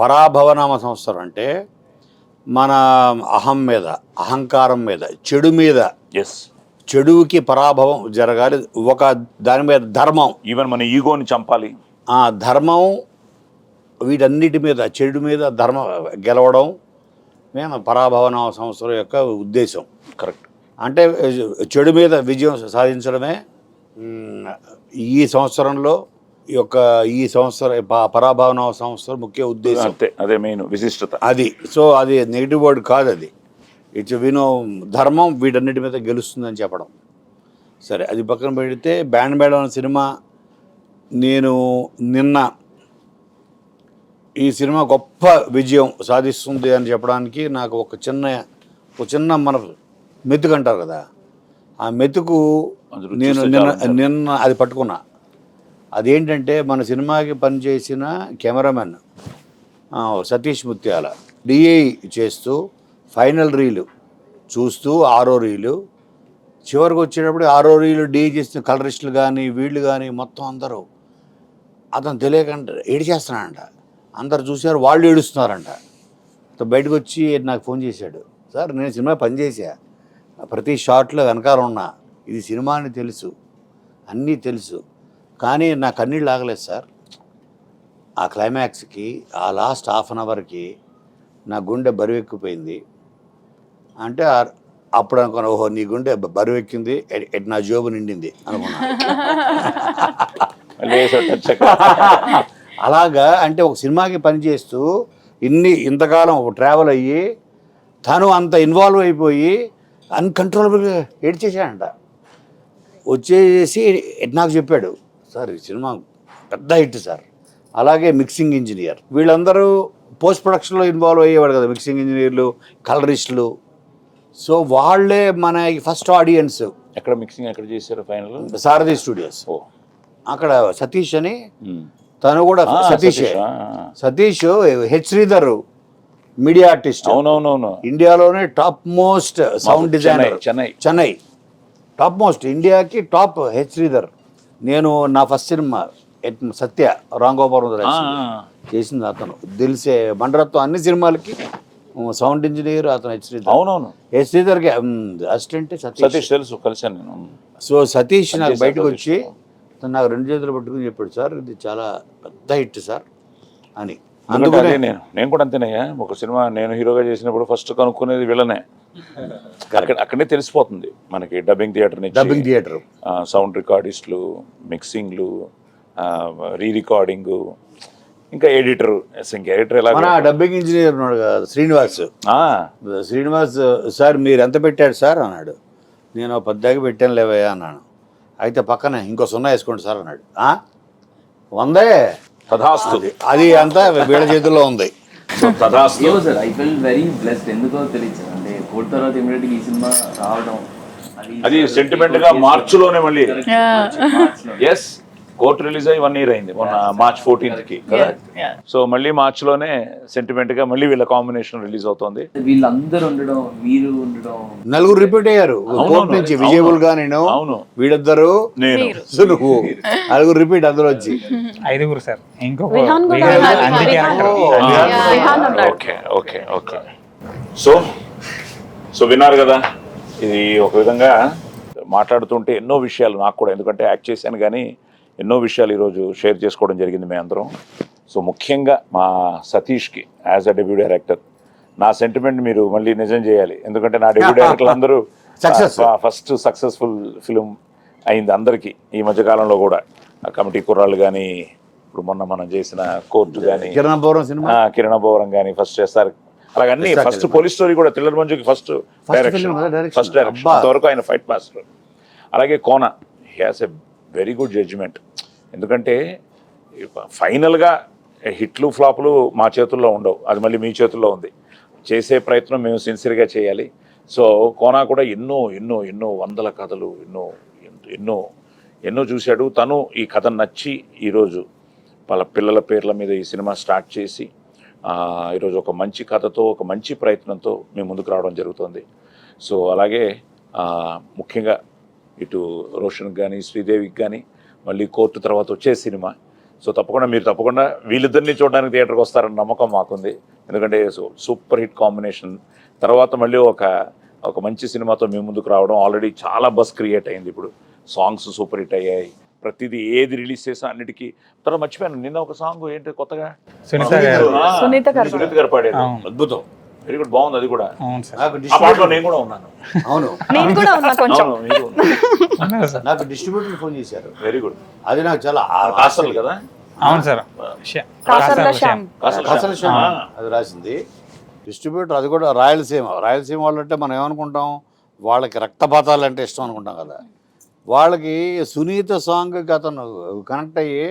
పరాభవనామ సంవత్సరం అంటే మన అహం మీద, అహంకారం మీద, చెడు మీద, చెడుకి పరాభవం జరగాలి. ఒక దాని మీద ధర్మం, ఈవెన్ మన ఈగోని చంపాలి. ధర్మం, వీటన్నిటి మీద, చెడు మీద ధర్మం గెలవడం మేము పరాభవనామ సంవత్సరం యొక్క ఉద్దేశం. కరెక్ట్. అంటే చెడు మీద విజయం సాధించడమే ఈ సంవత్సరంలో ఈ సంవత్సరం పరాభవనామ సంవత్సరం ముఖ్య ఉద్దేశం. అదే మెయిన్ విశిష్టత అది. సో అది నెగిటివ్ వర్డ్ కాదు, అది ఇట్స్ ధర్మం వీటన్నిటి మీద గెలుస్తుందని చెప్పడం. సరే, అది పక్కన పెడితే బ్యాండ్ మేళం సినిమా, నేను నిన్న ఈ సినిమా గొప్ప విజయం సాధిస్తుంది అని చెప్పడానికి నాకు ఒక చిన్న మన మెతుకు అంటారు కదా, ఆ మెతుకు నేను నిన్న అది పట్టుకున్నా. అదేంటంటే మన సినిమాకి పనిచేసిన కెమెరామెన్ సతీష్ ముత్యాల డిఐ చేస్తూ ఫైనల్ రీలు చూస్తూ 6వ రీలు చివరికి వచ్చేటప్పుడు 6వ రీలు డిఐ చేసిన కలరిస్టులు కానీ వీళ్ళు కానీ మొత్తం అందరూ అతను తెలియకుండా ఏడిచేస్తున్నాడంట. అందరు చూశారు, వాళ్ళు ఏడుస్తున్నారంట. బయటకు వచ్చి నాకు ఫోన్ చేశాడు, సార్ నేను సినిమా పనిచేసా, ప్రతి షాట్లో వెనకాల ఉన్నా, ఇది సినిమా అని తెలుసు, అన్నీ తెలుసు, కానీ నా కన్నీళ్ళు ఆగలేదు సార్. ఆ క్లైమాక్స్కి, ఆ లాస్ట్ హాఫ్ అన్ అవర్కి నా గుండె బరువెక్కిపోయింది. అంటే అప్పుడు అనుకున్నా, ఓహో నీ గుండె బరువెక్కింది, నా జోబు నిండింది అనుకున్నా. అలాగా అంటే ఒక సినిమాకి పనిచేస్తూ ఇంతకాలం ట్రావెల్ అయ్యి తను అంత ఇన్వాల్వ్ అయిపోయి అన్కంట్రోలబుల్గా ఏడ్చేసాడంట. వచ్చేసి నాకు చెప్పాడు, సార్ ఈ సినిమా పెద్ద హిట్ సార్. అలాగే మిక్సింగ్ ఇంజనీర్, వీళ్ళందరూ పోస్ట్ ప్రొడక్షన్లో ఇన్వాల్వ్ అయ్యేవాడు కదా, మిక్సింగ్ ఇంజనీర్లు, కలరిస్టులు, సో వాళ్ళే మన ఫస్ట్ ఆడియన్స్. ఎక్కడ మిక్సింగ్ ఎక్కడ చేశారు ఫైనల్? సారథి స్టూడియోస్. ఓ అక్కడ సతీష్ అని, తను కూడా Satish H Sridhar media artist, అవునవునవును, ఇండియాలోనే top most sound designer. Chennai top most, ఇండియాకి టాప్ హెచ్ శ్రీధర్. నేను నా ఫస్ట్ సినిమా సత్య రాంగోపురం చేసింది అతను. దిల్సే బండరత్వం అన్ని సినిమాలకి సౌండ్ ఇంజనీర్ అతను హెచ్ శ్రీధర్. అవునవును, హెచ్ శ్రీధర్కి అసిస్టెంట్ సతీష్ తెలుసు, కలిసాను నేను. సో సతీష్ నాకు బయటకు వచ్చి తను నాకు 2 చేతులు పట్టుకుని చెప్పాడు, సార్ ఇది చాలా పెద్ద హిట్ సార్ అని. అందుకనే నేను కూడా అంతేనయ్యా. ఒక సినిమా నేను హీరోగా చేసినప్పుడు ఫస్ట్ కనుక్కునేది వీళ్ళనే. అక్కడే తెలిసిపోతుంది మనకి. డబ్బింగ్ థియేటర్, సౌండ్ రికార్డిస్టులు, మిక్సింగ్లు, రీ రికార్డింగ్, ఇంకా ఎడిటర్. ఎలా డబ్బింగ్ ఇంజనీర్ ఉన్నాడు కదా శ్రీనివాస్, సార్ మీరు ఎంత పెట్టాడు సార్ అన్నాడు. నేను 10 పెట్టాను లేవయ్యా అన్నాను. అయితే పక్కనే ఇంకో 0 వేసుకోండి సార్ అన్నాడు. 100 తథాస్తు, అది అంతా వీళ్ళ చేతుల్లో ఉంది. Sir I feel very blessed. ఎందుకో తెలియదు అంటే కోర్టు తర్వాత ఇమీడియట్గా ఈ సినిమా రావడం అది సెంటిమెంట్ గా మార్చిలోనే మళ్ళీ. ఎస్, కోర్టు రిలీజ్ అయ్యి 1 year అయింది మొన్న March 14th కదా. సో మళ్ళీ మార్చిలోనే సెంటిమెంట్ గా మళ్ళీ వీళ్ళ కాంబినేషన్ రిలీజ్ అవుతుంది. వీళ్ళందరూ ఉండడం, మీరు ఉండడం, 4 రిపీట్ అయ్యారు కోర్టు నుంచి. విజయబుల్ గా నేను, వీళ్ళిద్దరు, నేను, నువ్వు, 4 రిపీట్ అందరూ వచ్చి 5 సార్. ఇంకొక ఓకే ఓకే ఓకే. సో విన్నారు కదా, ఇది ఒక విధంగా మాట్లాడుతుంటే ఎన్నో విషయాలు నాకు కూడా, ఎందుకంటే యాక్ట్ చేశాను కానీ ఎన్నో విషయాలు ఈరోజు షేర్ చేసుకోవడం జరిగింది మేము అందరం. సో ముఖ్యంగా మా సతీష్కి యాజ్ అ డెబ్యూ డైరెక్టర్ నా సెంటిమెంట్ మీరు మళ్ళీ నిజం చేయాలి. ఎందుకంటే నా డెబ్యూ డైరెక్టర్లు అందరూ ఫస్ట్ సక్సెస్ఫుల్ ఫిలిం అయింది అందరికీ ఈ మధ్యకాలంలో కూడా. కమిటీ కుర్రాళ్ళు కానీ, ఇప్పుడు మొన్న మనం చేసిన కోర్టు కానీ, కిరణబోరం కానీ ఫస్ట్ చేస్తారు. అలాగన్నీ ఫస్ట్ పోలీస్ స్టోరీ కూడా థ్రిల్లర్ మంజుకి ఫస్ట్ డైరెక్షన్ అంతవరకు ఆయన ఫైట్ మాస్టర్. అలాగే Kona, he has a very good judgement. ఎందుకంటే ఫైనల్గా హిట్లు ఫ్లాపులు మా చేతుల్లో ఉండవు, అది మళ్ళీ మీ చేతుల్లో ఉంది. చేసే ప్రయత్నం మేము సిన్సియర్గా చేయాలి. సో కోన కూడా ఎన్నో ఎన్నో ఎన్నో 100 కథలు ఎన్నో ఎన్నో ఎన్నో చూశాడు. తను ఈ కథ నచ్చి ఈరోజు వాళ్ళ పిల్లల పేర్ల మీద ఈ సినిమా స్టార్ట్ చేసి ఈరోజు ఒక మంచి కథతో, ఒక మంచి ప్రయత్నంతో మేము ముందుకు రావడం జరుగుతుంది. సో అలాగే ముఖ్యంగా ఇటు రోషన్కి కానీ, శ్రీదేవికి కానీ మళ్ళీ కోర్టు తర్వాత వచ్చే సినిమా. సో తప్పకుండా వీళ్ళిద్దరిని చూడడానికి థియేటర్కి వస్తారన్న నమ్మకం మాకుంది. ఎందుకంటే సూపర్ హిట్ కాంబినేషన్ తర్వాత మళ్ళీ ఒక మంచి సినిమాతో మేము ముందుకు రావడం. ఆల్రెడీ చాలా బస్ క్రియేట్ అయింది. ఇప్పుడు సాంగ్స్ సూపర్ హిట్ అయ్యాయి. ప్రతిదీ ఏది రిలీజ్ చేసా అన్నిటికీ. తర్వాత మర్చిపోయాను, నిన్న ఒక సాంగ్ ఏంటి కొత్తగా సునీత గారు పాడారు, అద్భుతం, వెరీ గుడ్, బాగుంది. అది కూడా ఆ పాటలో నేను కూడా ఉన్నాను. అవును, నాకు డిస్ట్రిబ్యూటర్ ఫోన్ చేశారు. Very good. అది నాకు చాలా కాసల్ కదా. అవును సార్, అది రాసింది డిస్ట్రిబ్యూటర్. అది కూడా రాయలసీమ వాళ్ళు అంటే మనం ఏమనుకుంటాం, వాళ్ళకి రక్తపాతాలు అంటే ఇష్టం అనుకుంటాం కదా. వాళ్ళకి సునీత సాంగ్కి అతను కనెక్ట్ అయ్యి,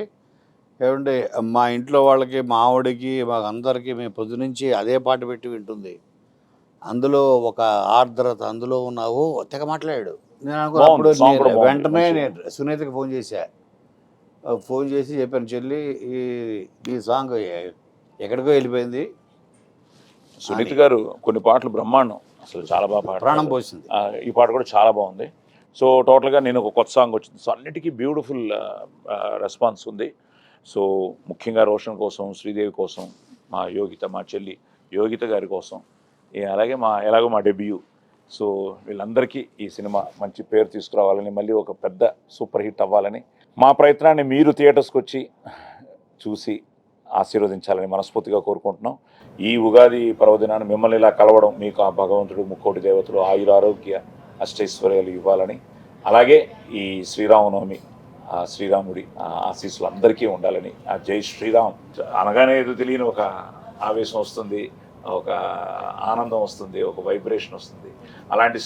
ఏమంటే మా ఇంట్లో వాళ్ళకి, మా ఆవిడకి, మాకు అందరికీ మేము పొద్దునుంచి అదే పాట పెట్టి వింటుంది. అందులో ఒక ఆర్ద్రత అందులో ఉన్నావు తెగ మాట్లాడాడు. నేను అనుకున్నప్పుడు వెంటనే నేను సునీతకి ఫోన్ చేసి చెప్పాను, చెల్లి ఈ సాంగ్ ఎక్కడికో వెళ్ళిపోయింది. సునీత గారు కొన్ని పాటలు బ్రహ్మాండం, అసలు చాలా బాగా ప్రాణం పోసింది. ఈ పాట కూడా చాలా బాగుంది. సో టోటల్గా నేను ఒక కొత్త సాంగ్ వచ్చింది. సో అన్నిటికీ బ్యూటిఫుల్ రెస్పాన్స్ ఉంది. సో ముఖ్యంగా రోషన్ కోసం, శ్రీదేవి కోసం, మా యోగిత, మా చెల్లి యోగిత గారి కోసం, అలాగే ఎలాగో మా డెబ్యూ. సో వీళ్ళందరికీ ఈ సినిమా మంచి పేరు తీసుకురావాలని, మళ్ళీ ఒక పెద్ద సూపర్ హిట్ అవ్వాలని, మా ప్రయత్నాన్ని మీరు థియేటర్స్కి వచ్చి చూసి ఆశీర్వదించాలని మనస్ఫూర్తిగా కోరుకుంటున్నాం. ఈ ఉగాది పర్వదినాన్ని మిమ్మల్ని ఇలా కలవడం, మీకు ఆ భగవంతుడు, ముక్కోటి దేవతలు ఆయురారోగ్య అష్టైశ్వర్యాలు ఇవ్వాలని, అలాగే ఈ శ్రీరామనవమి శ్రీరాముడి ఆశీస్సులు అందరికీ ఉండాలని, ఆ జై శ్రీరామ్ అనగానే ఏదో తెలియని ఒక ఆవేశం వస్తుంది, ఒక ఆనందం వస్తుంది, ఒక వైబ్రేషన్ వస్తుంది. అలాంటి